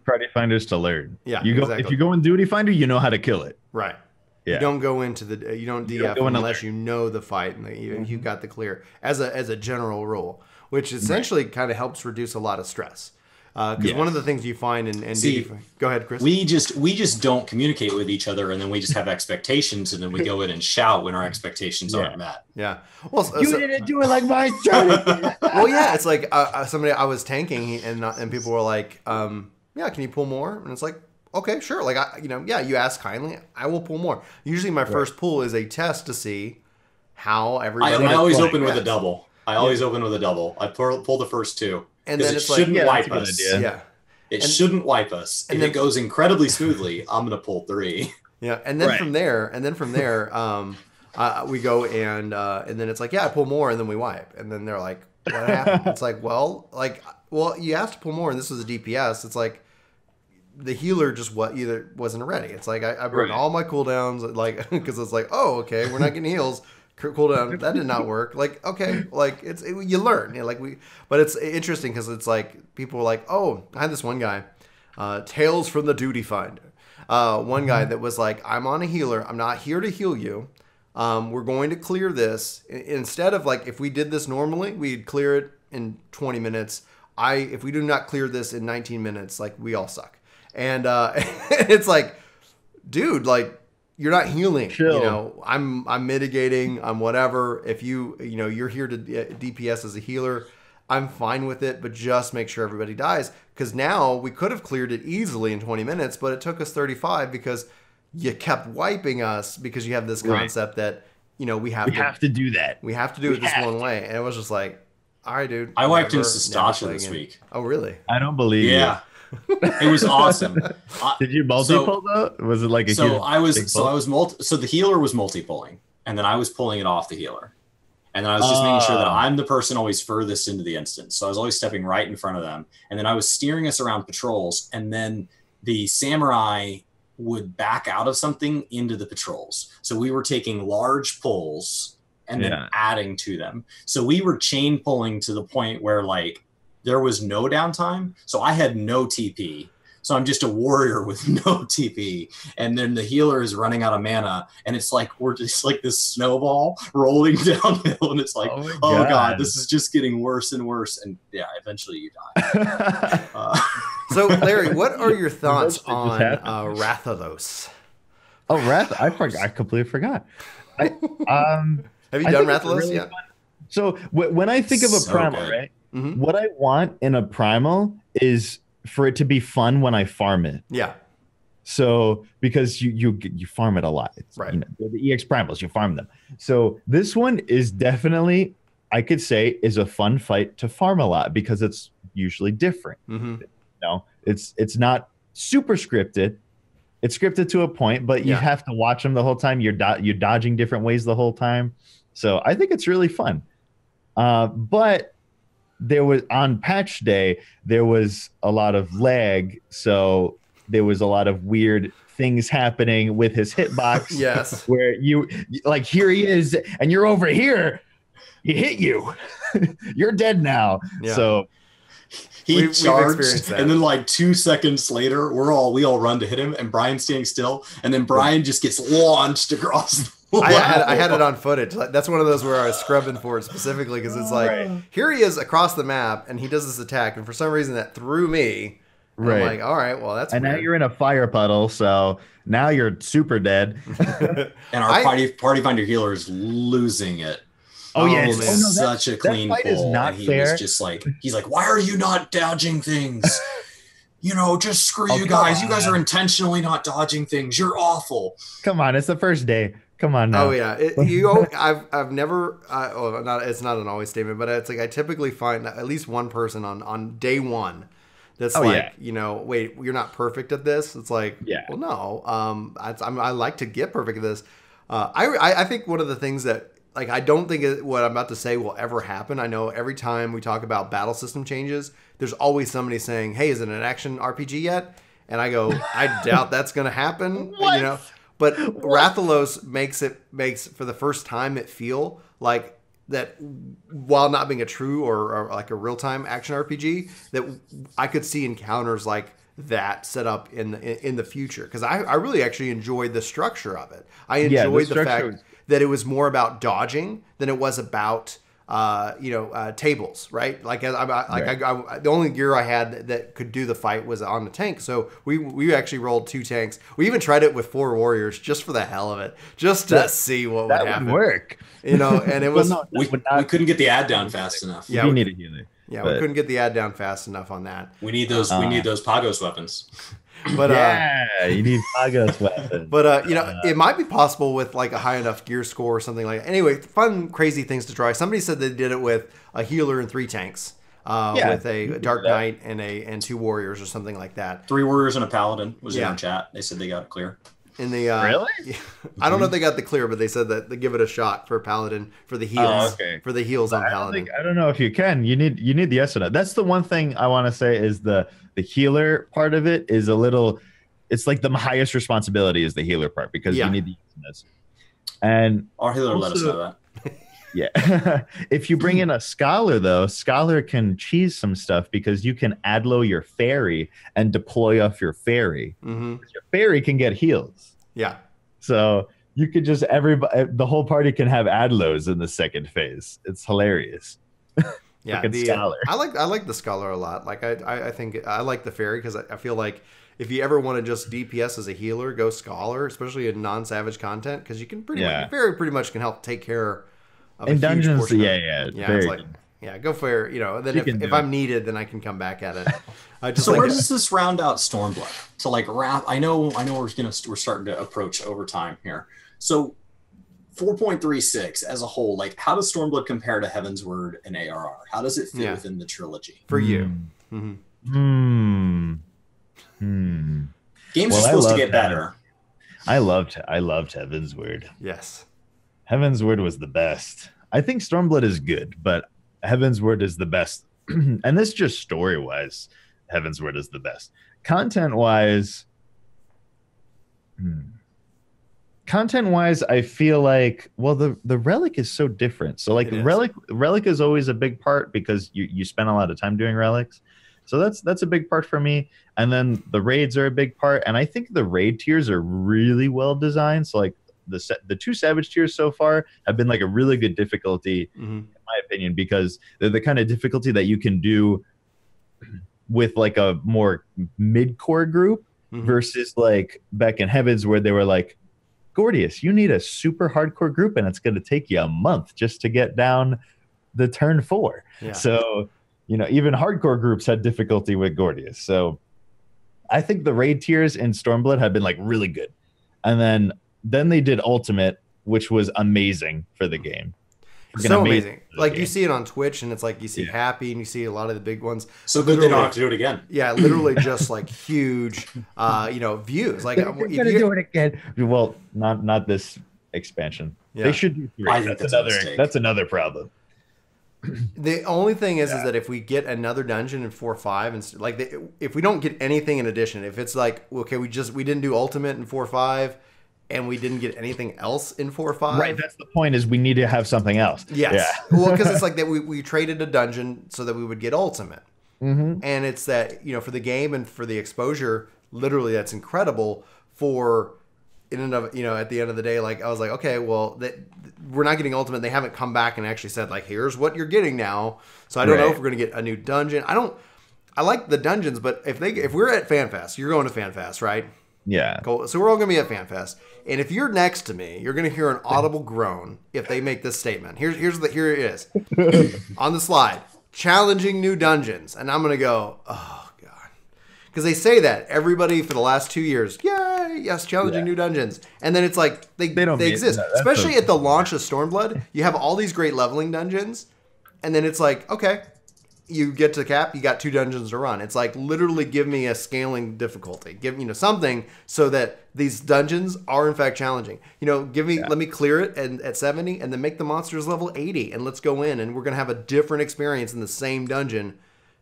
Party finder is to learn. Yeah, if you go in duty finder, you know how to kill it. Right. Yeah. You don't go into you don't DF unless you know the fight and you got the clear as a general rule, which essentially kind of helps reduce a lot of stress. Because one of the things you find in go ahead, Chris. We just don't communicate with each other, and then we just have expectations, and then we go in and shout when our expectations aren't met. Yeah. Well, you didn't do it like my son. Well, yeah, it's like somebody I was tanking, and people were like, "Yeah, can you pull more?" And it's like, "Okay, sure." Like you ask kindly, I will pull more. Usually, my first pull is a test to see how everybody. I always open with a double. I pull the first two. And then it's shouldn't wipe us. Yeah. It shouldn't wipe us. And if it goes incredibly smoothly, I'm gonna pull 3. Yeah. And then from there, we go and then it's like, yeah, I pull more, and then we wipe. And then they're like, what happened? It's like, well, you asked to pull more, and this was a DPS. It's like the healer just either wasn't ready. It's like I burned all my cooldowns, like because it's like, oh, okay, we're not getting heals. Cooldown that did not work. Like, okay, like you learn, but it's interesting because it's like people were like, oh, I had this one guy, Tales from the Duty Finder, one guy that was like, I'm on a healer, I'm not here to heal you, we're going to clear this instead of like if we did this normally, we'd clear it in 20 minutes. If we do not clear this in 19 minutes, like we all suck, and it's like, dude, like. You're not healing. Chill. I'm mitigating. I'm whatever. If you're here to DPS as a healer, I'm fine with it. But just make sure everybody dies. Because now we could have cleared it easily in 20 minutes, but it took us 35 because you kept wiping us because you have this concept that we have to do that. We have to do it this one way. And it was just like, all right, dude. I wiped in Sastasha this week. Oh, really? I don't believe you. It was awesome. Did you multi-pull though? Was it like a so the healer was multi-pulling, and then I was pulling it off the healer, and then I was just making sure that I'm the person always furthest into the instance. So I was always stepping right in front of them, and then I was steering us around patrols, and then the samurai would back out of something into the patrols. So we were taking large pulls and then adding to them. So we were chain pulling to the point where like there was no downtime. So I had no TP. So I'm just a warrior with no TP, and then the healer is running out of mana, and it's like we're just like this snowball rolling downhill, and it's like, oh god, this is just getting worse and worse, and yeah, eventually you die. So Larry, what are your thoughts on Rathalos? Oh, I forgot. I completely forgot. Have you done Rathalos really yet? Fun. So when I think of a primal, right? Mm-hmm. What I want in a primal is for it to be fun when I farm it. Yeah. So because you farm it a lot. It's, right. You know, the EX primals, you farm them. So this one is definitely, I could say, is a fun fight to farm a lot because it's usually different. Mm-hmm. You know, it's not super scripted. It's scripted to a point, but you have to watch them the whole time. You're dodging different ways the whole time. So I think it's really fun. But there was on patch day, there was a lot of lag. So there was a lot of weird things happening with his hitbox. Yes. Where you like, here he is and you're over here. He hit you. You're dead now. Yeah. So he charged, and then like 2 seconds later, we all run to hit him, and Brian's standing still, and then Brian just gets launched across. I had it on footage. That's one of those where I was scrubbing for it specifically because it's like here he is across the map, and he does this attack, and for some reason that threw me. Right. I'm like, all right, well that's. And weird. Now you're in a fire puddle, so now you're super dead. And our party finder healer is losing it. Oh yes, such a clean fight pull. Is not he fair. Was just like, he's like, why are you not dodging things? You know, just screw you guys. You guys are intentionally not dodging things. You're awful. Come on, it's the first day. Come on now. Oh yeah, I've never. It's not an always statement, but it's like I typically find at least one person on day one that's you know, wait, you're not perfect at this. It's like, well, no. I like to get perfect at this. I think one of the things that. Like, I don't think what I'm about to say will ever happen. I know every time we talk about battle system changes, there's always somebody saying, hey, is it an action RPG yet? And I go, I doubt that's going to happen. What? You know, but Rathalos makes for the first time it feel like that while not being a true or like a real-time action RPG, that I could see encounters like that set up in the future. Because I really actually enjoyed the structure of it. I enjoyed the fact that it was more about dodging than it was about tables, right? Like the only gear I had that could do the fight was on the tank. So we actually rolled 2 tanks. We even tried it with 4 warriors just for the hell of it, just to see what would happen. That would work. You know, and it was we couldn't get the ad down fast enough. Yeah, we needed healer. Yeah, we couldn't get the ad down fast enough on that. We need those. We need those Pagos weapons. But you need Pagos weapons. But it might be possible with like a high enough gear score or something like that. Anyway, fun, crazy things to try. Somebody said they did it with a healer and 3 tanks, with a Dark Knight and 2 warriors or something like that. 3 warriors and a paladin was in our chat. They said they got it clear. In the really? I don't know if they got the clear, but they said that they give it a shot for Paladin for the heals. Oh, okay. For the heals on Paladin. I don't know if you can. You need the Esuna. That's the one thing I want to say is the healer part of it is a little. It's like the highest responsibility is the healer part because you need the Esunas. And our healer let us know that. Yeah. If you bring in a scholar, though, scholar can cheese some stuff because you can adlo your fairy and deploy off your fairy. Mm-hmm. Your fairy can get heals. Yeah. So you could just the whole party can have adlos in the second phase. It's hilarious. Yeah, scholar. I like the scholar a lot. Like I think I like the fairy because I feel like if you ever want to just DPS as a healer, go scholar, especially in non-savage content because you can fairy pretty much can help take care. In dungeons, go for it. You know, then if I'm needed, then I can come back at it. So where does this round out Stormblood? So like I know we're starting to approach overtime here. So 4.36 as a whole, like how does Stormblood compare to Heaven's Word and ARR? How does it fit within the trilogy for you? Games are supposed to get better. I loved Heaven's Word. Yes. Heaven's Word was the best. I think Stormblood is good, but Heaven's Word is the best. And this just story-wise, Heaven's Word is the best. Content-wise, I feel like, well, the Relic is so different. So like Relic is always a big part because you spend a lot of time doing Relics. So that's a big part for me. And then the raids are a big part. And I think the raid tiers are really well designed. So like the 2 Savage tiers so far have been like a really good difficulty, in my opinion, because they're the kind of difficulty that you can do with like a more mid-core group versus like back in Heavens where they were like, Gordius, you need a super hardcore group and it's going to take you a month just to get down the turn 4. Yeah. So, you know, even hardcore groups had difficulty with Gordius. So I think the raid tiers in Stormblood have been like really good. And then they did Ultimate, which was amazing for the game. So amazing. Like you see it on Twitch and it's like you see Happy and you see a lot of the big ones. So good they don't have to do it again. Yeah, literally just like huge views. Like they're gonna do it again. Well, not this expansion. Yeah. They should do 3. I think that's another problem. The only thing is that if we get another dungeon in 4.5 and like if we don't get anything in addition, if it's like okay, we didn't do Ultimate in 4.5 and we didn't get anything else in 4.5. Right, that's the point, is we need to have something else. Yes. Yeah. Well, because it's like that we traded a dungeon so that we would get Ultimate. And it's that, you know, for the game and for the exposure, literally that's incredible for in and of, you know, at the end of the day, like I was like, okay, well, we're not getting Ultimate. They haven't come back and actually said like, here's what you're getting now. So I don't know if we're going to get a new dungeon. I like the dungeons, but if we're at FanFest, you're going to FanFest, right? Yeah. Cool. So we're all going to be at FanFest. And if you're next to me, you're going to hear an audible groan if they make this statement. Here it is. On the slide. Challenging new dungeons. And I'm going to go, oh, God. Because they say that. Everybody for the last 2 years, yay, yes, challenging new dungeons. And then it's like, they exist. Especially at the launch of Stormblood, you have all these great leveling dungeons. And then it's like, okay. You get to cap, you got 2 dungeons to run. It's like literally give me a scaling difficulty. Give me something so that these dungeons are in fact challenging. You know, let me clear it at 70 and then make the monsters level 80 and let's go in and we're gonna have a different experience in the same dungeon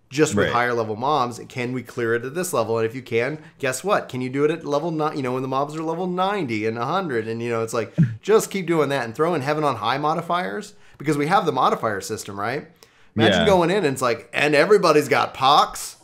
just with higher level mobs. Can we clear it at this level? And if you can, guess what? Can you do it at level 9, you know, when the mobs are level 90 and 100? And you know, it's like just keep doing that and throw in Heaven on High modifiers because we have the modifier system, right? Imagine going in and it's like, and everybody's got pox.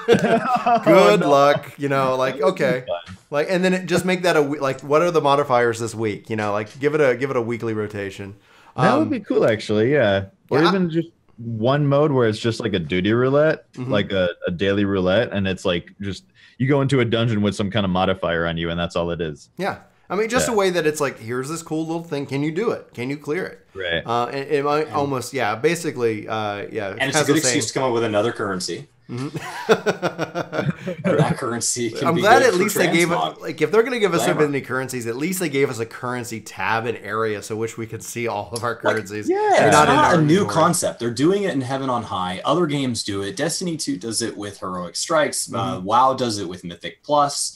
Good luck, you know, like, okay. Like, and then just make that like, what are the modifiers this week? You know, like give it a weekly rotation. That would be cool, actually. Yeah. Or even just one mode where it's just like a duty roulette, like a daily roulette. And it's like, just, you go into a dungeon with some kind of modifier on you and that's all it is. Yeah. I mean, just a way that it's like, here's this cool little thing. Can you do it? Can you clear it? Right. And it might almost, basically, And it's a good excuse to come up with another currency. That currency can I'm be glad good at least they gave transmog. it, like, if they're going to give us so many currencies, at least they gave us a currency tab and area so which we could see all of our currencies. Like, it's not a new concept. They're doing it in Heaven on High. Other games do it. Destiny 2 does it with Heroic Strikes. WoW does it with Mythic Plus.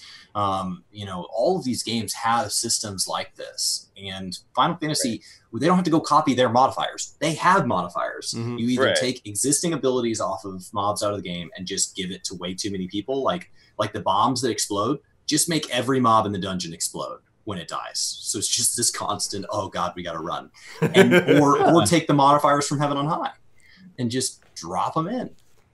You know, all of these games have systems like this, and Final Fantasy, they don't have to go copy their modifiers. They have modifiers. You either take existing abilities off of mobs out of the game and just give it to way too many people, like the bombs that explode. Just make every mob in the dungeon explode when it dies. So it's just this constant, oh God, we got to run, and or take the modifiers from Heaven on High and just drop them in.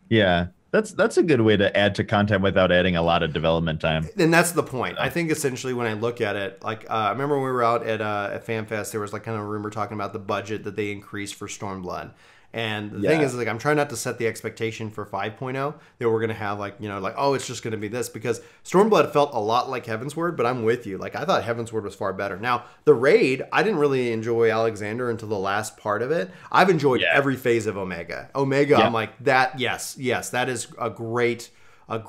Yeah. That's a good way to add to content without adding a lot of development time. And that's the point. I think essentially when I look at it, like I remember when we were out at FanFest, there was like kind of a rumor talking about the budget that they increased for Stormblood. And the thing is, like, I'm trying not to set the expectation for 5.0 that we're going to have, like, you know, like, oh, it's just going to be this. Because Stormblood felt a lot like Heavensward, but I'm with you. Like, I thought Heavensward was far better. Now, the raid, I didn't really enjoy Alexander until the last part of it. I've enjoyed every phase of Omega. I'm like, that, yes, that is a great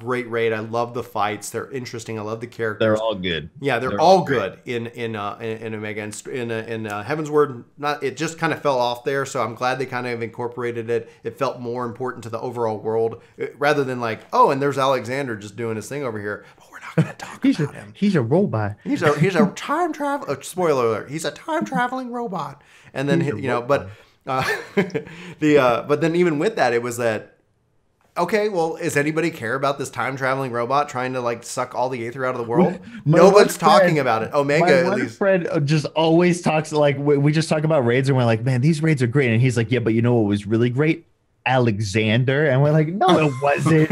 raid. I love the fights. They're interesting. I love the characters. They're all good. Yeah, they're all good in Omega. And in Heavensward, it just kind of fell off there. So I'm glad they kind of incorporated it. It felt more important to the overall world rather than like, oh, and there's Alexander just doing his thing over here. But we're not going to talk about him. He's a robot. He's a time travel. Spoiler alert. He's a time traveling robot. And then but then even with that, it was that. Okay, well, does anybody care about this time-traveling robot trying to, like, suck all the Aether out of the world? Nobody's talking about it. Omega, at least. My friend just always talks, like, we just talk about raids, and we're like, man, these raids are great. And he's like, yeah, but you know what was really great? Alexander, and we're like, no, it wasn't.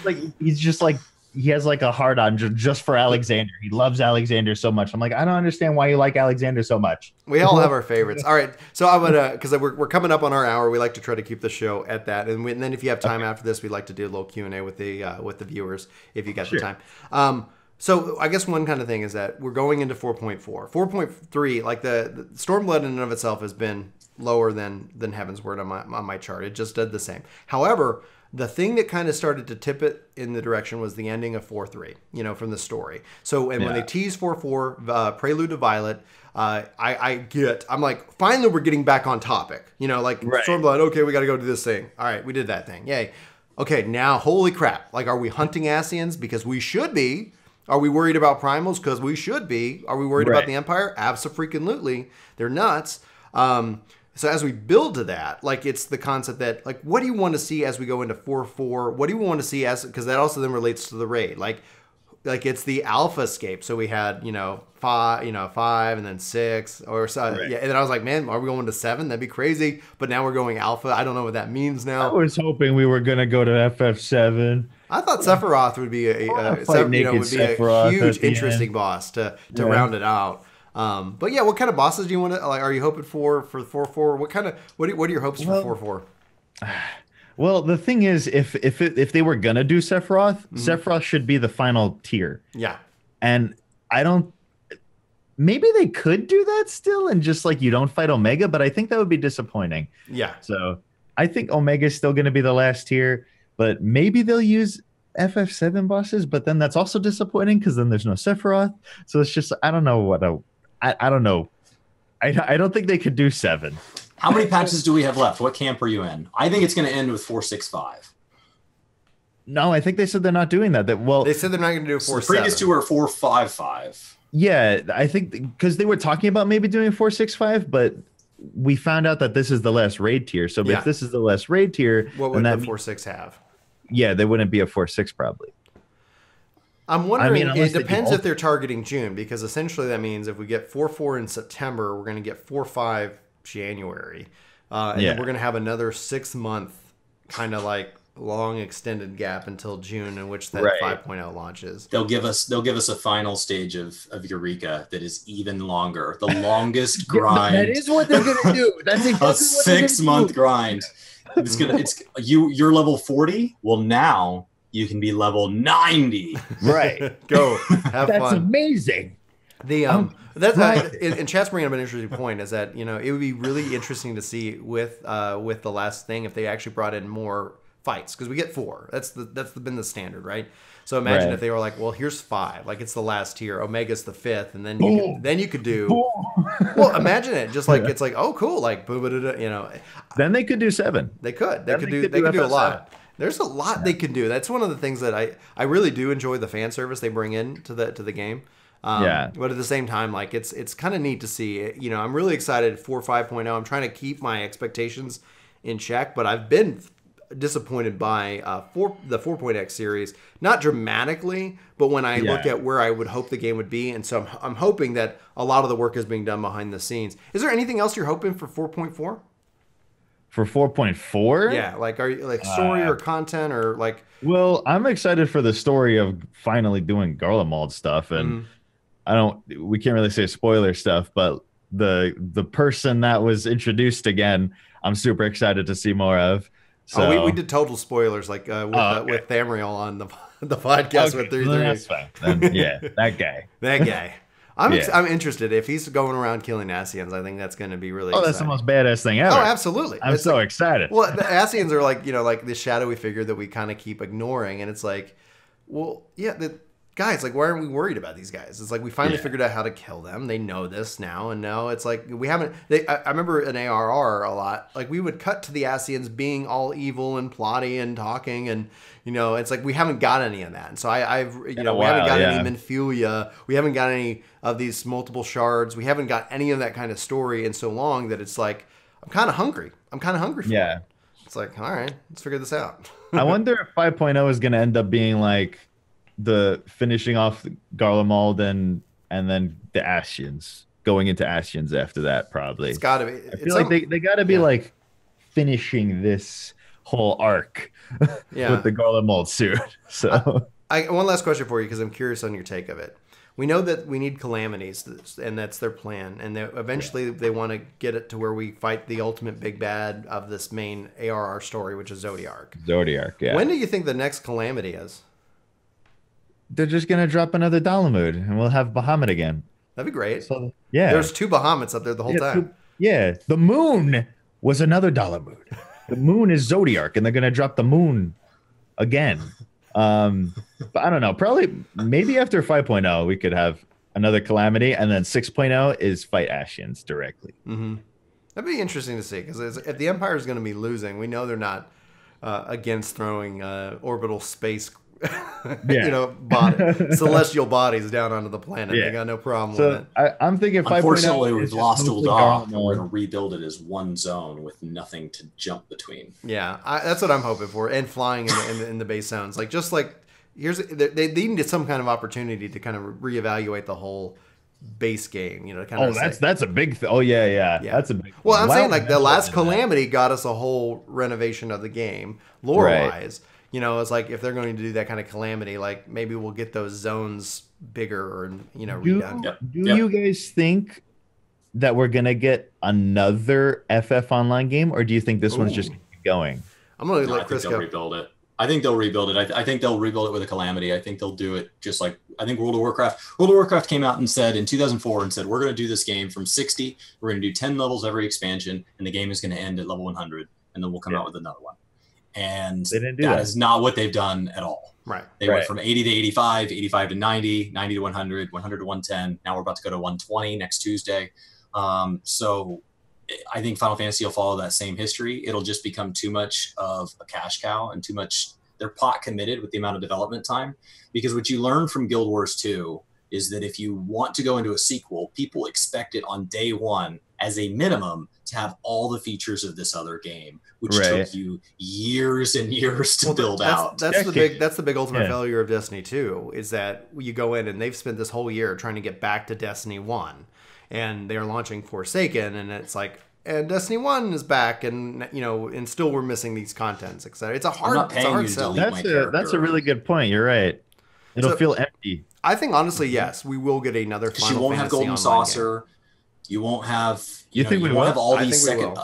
Like he's just like he has like a hard on just for Alexander. He loves Alexander so much. I'm like, I don't understand why you like Alexander so much. We all have our favorites. All right, so I'm gonna because we're coming up on our hour. We like to try to keep the show at that, and then if you have time after this, we'd like to do a little Q&A with the viewers if you got the time. So I guess one kind of thing is that we're going into 4.4. 4.3, like the Stormblood in and of itself has been lower than Heaven's Word on my chart. It just did the same. However, the thing that kind of started to tip it in the direction was the ending of 4.3, from the story. So, when they teased 4.4, Prelude to Violet, I'm like, finally we're getting back on topic. Stormblood, okay, we got to go do this thing. All right, we did that thing. Yay. Okay, now, holy crap. Like, are we hunting Ascians? Because we should be. Are we worried about primals? Because we should be. Are we worried about the Empire? Abso-freaking-lutely. They're nuts. So as we build to that, like it's the concept that like, what do you want to see as we go into 4.4? What do you want to see because that also then relates to the raid. Like it's the alpha escape. So we had, 5 and then 6 or so. Right. Yeah. And then I was like, man, are we going to 7? That'd be crazy. But now we're going alpha. I don't know what that means now. I was hoping we were going to go to FF7. I thought Sephiroth would be a huge, interesting boss to round it out. But yeah, what kind of bosses do you want to like? Are you hoping for 4.4? What are your hopes for 4.4? Well, the thing is, if they were gonna do Sephiroth, Sephiroth should be the final tier. Yeah, and I don't. Maybe they could do that still, and just like you don't fight Omega, but I think that would be disappointing. Yeah. So I think Omega is still gonna be the last tier, but maybe they'll use FF7 bosses, but then that's also disappointing because then there's no Sephiroth. So it's just I don't know. I don't know. I don't think they could do 7. How many patches do we have left? What camp are you in? I think it's going to end with 4.6.5. No, I think they said they're not doing that. They said they're not going to do 4.7. The previous 2 are 4.5.5. Yeah, I think because they were talking about maybe doing 4.6.5, but we found out that this is the last raid tier. So if this is the last raid tier, what would the 4.6 have? Yeah, they wouldn't be a 4.6 probably. I'm wondering, it depends if they're targeting June, because essentially that means if we get 4.4 in September, we're going to get 4.5 January. And then we're going to have another 6-month kind of like long extended gap until June in which that 5.0 launches. They'll give us a final stage of Eureka that is even longer. The longest grind. That is what they're going to do. That's exactly a 6-month grind. You're level 40. Well, now you can be level 90. Right. Go. Have fun. That's amazing. And chat's bringing up an interesting point is that, it would be really interesting to see with the last thing if they actually brought in more fights, because we get 4. That's been the standard, right? So imagine if they were like, well, here's 5, like it's the last tier, Omega's the 5th, and then you could do well, imagine it just like it's like, oh cool, like then they could do 7. They could do a lot. There's a lot they can do. That's one of the things that I really do enjoy, the fan service they bring in to the game. But at the same time, like it's kind of neat to see. I'm really excited for 5.0. I'm trying to keep my expectations in check, but I've been disappointed by the 4.x series, not dramatically, but when I look at where I would hope the game would be, and so I'm hoping that a lot of the work is being done behind the scenes. Is there anything else you're hoping for 4.4? For 4.4? Yeah, like are you like story or content or like? Well, I'm excited for the story of finally doing Garlemald stuff, and we can't really say spoiler stuff, but the person that was introduced again, I'm super excited to see more of. So we did total spoilers like with Tamriel on the podcast with 3. That's fine. Then, yeah, that guy. I'm interested. If he's going around killing Ascians, I think that's going to be really exciting. That's the most badass thing ever. Oh, absolutely. I'm so excited. Well, the Ascians are like, like the shadowy figure that we kind of keep ignoring. And it's like, well, yeah, guys, like, why aren't we worried about these guys? It's like we finally figured out how to kill them. They know this now. And now it's like we haven't. I remember in ARR a lot, like we would cut to the Ascians being all evil and plotty and talking. And, it's like we haven't got any of that. And so we haven't got any Minfilia. We haven't got any of these multiple shards. We haven't got any of that kind of story in so long that it's like, I'm kind of hungry. For it. It's like, all right, let's figure this out. I wonder if 5.0 is going to end up being like the finishing off Garlemald and then the Ascians, going into Ascians after that, probably. It's got to be. I feel like they got to be like finishing this whole arc with the Garland mold suit. So one last question for you, because I'm curious on your take of it. We know that we need calamities, and that's their plan. And eventually they want to get it to where we fight the ultimate big bad of this main ARR story, which is Zodiark. Yeah. When do you think the next calamity is? They're just going to drop another Dalamud, and we'll have Bahamut again. That'd be great. So, yeah. There's 2 Bahamuts up there the whole time. The moon was another Dalamud. The moon is Zodiark, and they're going to drop the moon again. But I don't know. Probably, maybe after 5.0, we could have another calamity, and then 6.0 is fight Ashians directly. Mm-hmm. That'd be interesting to see, because if the Empire is going to be losing, we know they're not against throwing orbital space, celestial bodies down onto the planet. They got no problem with it. I'm thinking 5.0. Unfortunately, we've lost Ul'dah, and we're going to rebuild it as one zone with nothing to jump between. Yeah, that's what I'm hoping for, and flying in the base zones. They needed some kind of opportunity to kind of reevaluate the whole base game. That's a big thing. Oh yeah, that's a big. Well, I'm saying the last calamity got us a whole renovation of the game, lore wise. It's like if they're going to do that kind of calamity, like maybe we'll get those zones bigger or redone. Do you guys think that we're gonna get another FF online game, or do you think this one's just gonna keep going? I'm gonna let Chris go. Rebuild it. I think they'll rebuild it. I think they'll rebuild it with a calamity. I think they'll do it just like I think World of Warcraft came out and said in 2004 and said we're going to do this game from 60. We're going to do 10 levels every expansion, and the game is going to end at level 100, and then we'll come out with another one. And that is not what they've done at all. Right. They went from 80 to 85, 85 to 90, 90 to 100, 100 to 110. Now we're about to go to 120 next Tuesday. So I think Final Fantasy will follow that same history. It'll just become too much of a cash cow and too much. They're pot committed with the amount of development time, because what you learn from Guild Wars 2 is that if you want to go into a sequel, people expect it on day one as a minimum to have all the features of this other game, which took you years and years to build out. That's the big ultimate failure of Destiny 2, is that you go in and they've spent this whole year trying to get back to Destiny 1, and they're launching Forsaken, and it's like, and Destiny 1 is back, and and still we're missing these contents, etc. It's a hard sell. That's a really good point. You're right. It'll feel empty. I think honestly, yes, we will get another Final Fantasy. You won't have Golden Saucer. Game. You won't have. You think we won't have all these second?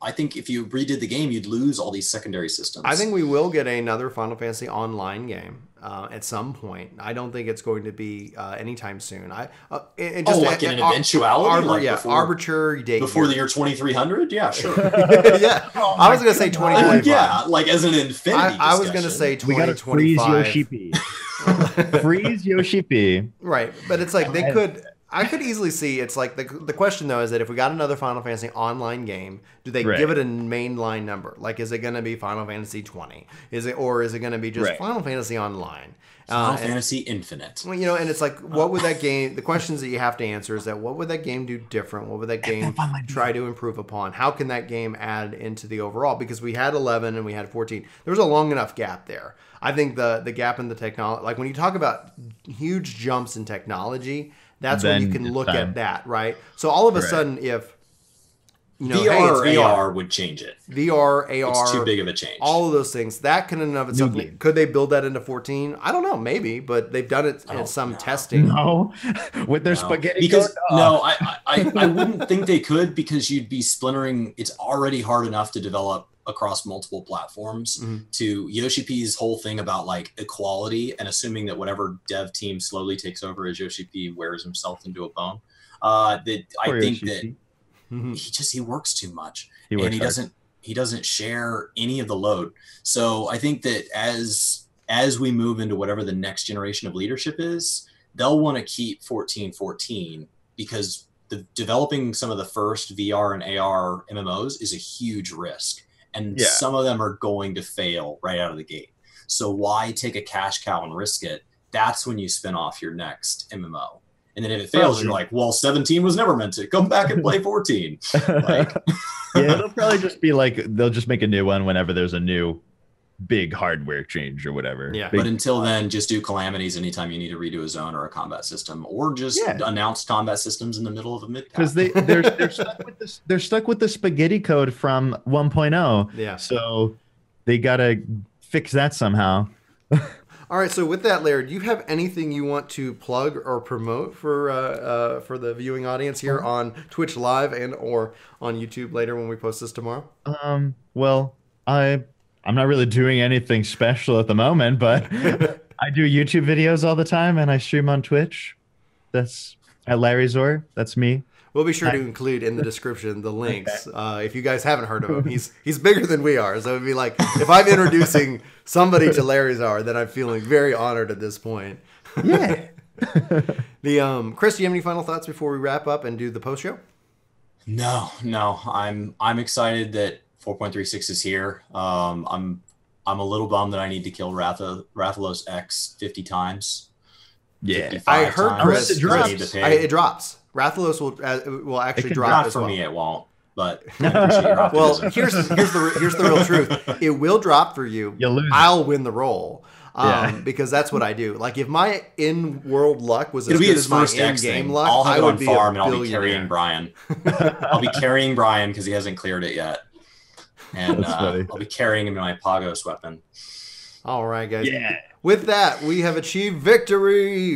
I think if you redid the game, you'd lose all these secondary systems. I think we will get another Final Fantasy online game at some point. I don't think it's going to be anytime soon. Like an eventuality, arbitrary date before the year 2300. Yeah, sure. Yeah, I was going to say 2025. Yeah, like as an infinity. I was going to say 2025. We got to freeze Yoshi P. Freeze Yoshi P. Right, but it's like they could. I could easily see it's like the question though is that if we got another Final Fantasy online game, do they give it a mainline number? Like, is it going to be Final Fantasy 20? Is it going to be just Final Fantasy Online? Final Fantasy Infinite. Well, and it's like, what would that game? The questions that you have to answer is that what would that game do different? What would that game try to improve upon? How can that game add into the overall? Because we had 11 and we had 14. There was a long enough gap there. I think the gap in the technology, like when you talk about huge jumps in technology, that's when you can look at that, right? So all of a sudden, if VR or AR would change it. VR, AR, it's too big of a change. All of those things that can in and of itself. Could they build that into 14? I don't know, maybe, but they've done it in some testing. No, with their spaghetti. Because I wouldn't think they could, because you'd be splintering. It's already hard enough to develop across multiple platforms. To Yoshi P's whole thing about like equality and assuming that whatever dev team slowly takes over as Yoshi P wears himself into a bone. I think that he works too much, and he doesn't share any of the load. So I think that as we move into whatever the next generation of leadership is, they'll want to keep 1414, because developing some of the first VR and AR MMOs is a huge risk. And some of them are going to fail right out of the gate. So why take a cash cow and risk it? That's when you spin off your next MMO. And then if it fails, you're like, well, 17 was never meant to. Come back and play 14. It'll probably just be like, they'll just make a new one whenever there's a new big hardware change or whatever. Yeah. But until then, just do calamities anytime you need to redo a zone or a combat system, or just announce combat systems in the middle of a mid. Because they're stuck with this. They're stuck with the spaghetti code from 1.0. Yeah. So they gotta fix that somehow. All right. So with that, Larry, do you have anything you want to plug or promote for the viewing audience here on Twitch Live and or on YouTube later when we post this tomorrow? Well, I'm not really doing anything special at the moment, but I do YouTube videos all the time, and I stream on Twitch. That's at Larryzaur. That's me. We'll be sure to include in the description the links. If you guys haven't heard of him, he's bigger than we are. So it'd be like, if I'm introducing somebody to Larryzaur, then I'm feeling very honored at this point. Yeah. Chris, do you have any final thoughts before we wrap up and do the post show? No. I'm excited that 4.36 is here. I'm a little bummed that I need to kill Rathalos X 50 times. Yeah, I heard Chris. It drops. Rathalos will actually drop as well. For me, it won't. But well, here's the real truth. It will drop for you. You'll lose. I'll win the roll. Because that's what I do. Like if my in-world luck was as good as my in-game luck, I would be farm a and I'll be carrying Brian. I'll be carrying Brian because he hasn't cleared it yet, and I'll be carrying him in my Pagos weapon. All right, guys. Yeah. With that, we have achieved victory.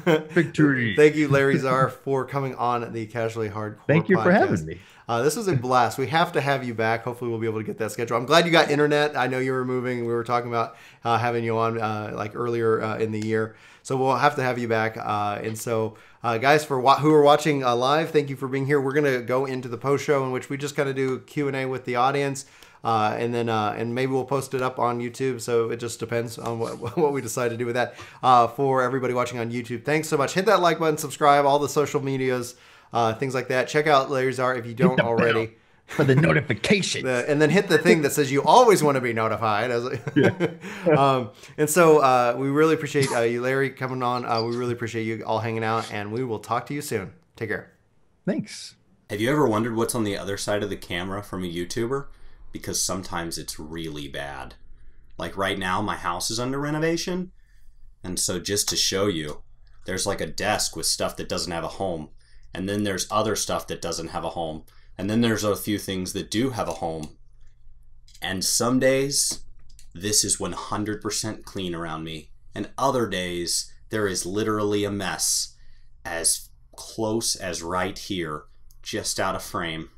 Victory. Thank you, Larryzaur, for coming on the Casually Hardcore Thank you podcast. for having me. This was a blast. We have to have you back. Hopefully, we'll be able to get that schedule. I'm glad you got internet. I know you were moving. We were talking about having you on like earlier in the year. So we'll have to have you back. And so, guys, who are watching live, thank you for being here. We're going to go into the post show in which we just kind of do Q&A with the audience. And then maybe we'll post it up on YouTube. So it just depends on what we decide to do with that. For everybody watching on YouTube, thanks so much. Hit that like button, subscribe, all the social medias, things like that. Check out Larryzaur if you don't already. For the notifications. And then hit the thing that says you always want to be notified. And so we really appreciate you, Larry, coming on. We really appreciate you all hanging out. And we will talk to you soon. Take care. Thanks. Have you ever wondered what's on the other side of the camera from a YouTuber? Because sometimes it's really bad. Like right now, my house is under renovation. And so just to show you, there's like a desk with stuff that doesn't have a home. And then there's other stuff that doesn't have a home. And then there's a few things that do have a home. And some days, this is 100% clean around me. And other days, there is literally a mess as close as right here, just out of frame.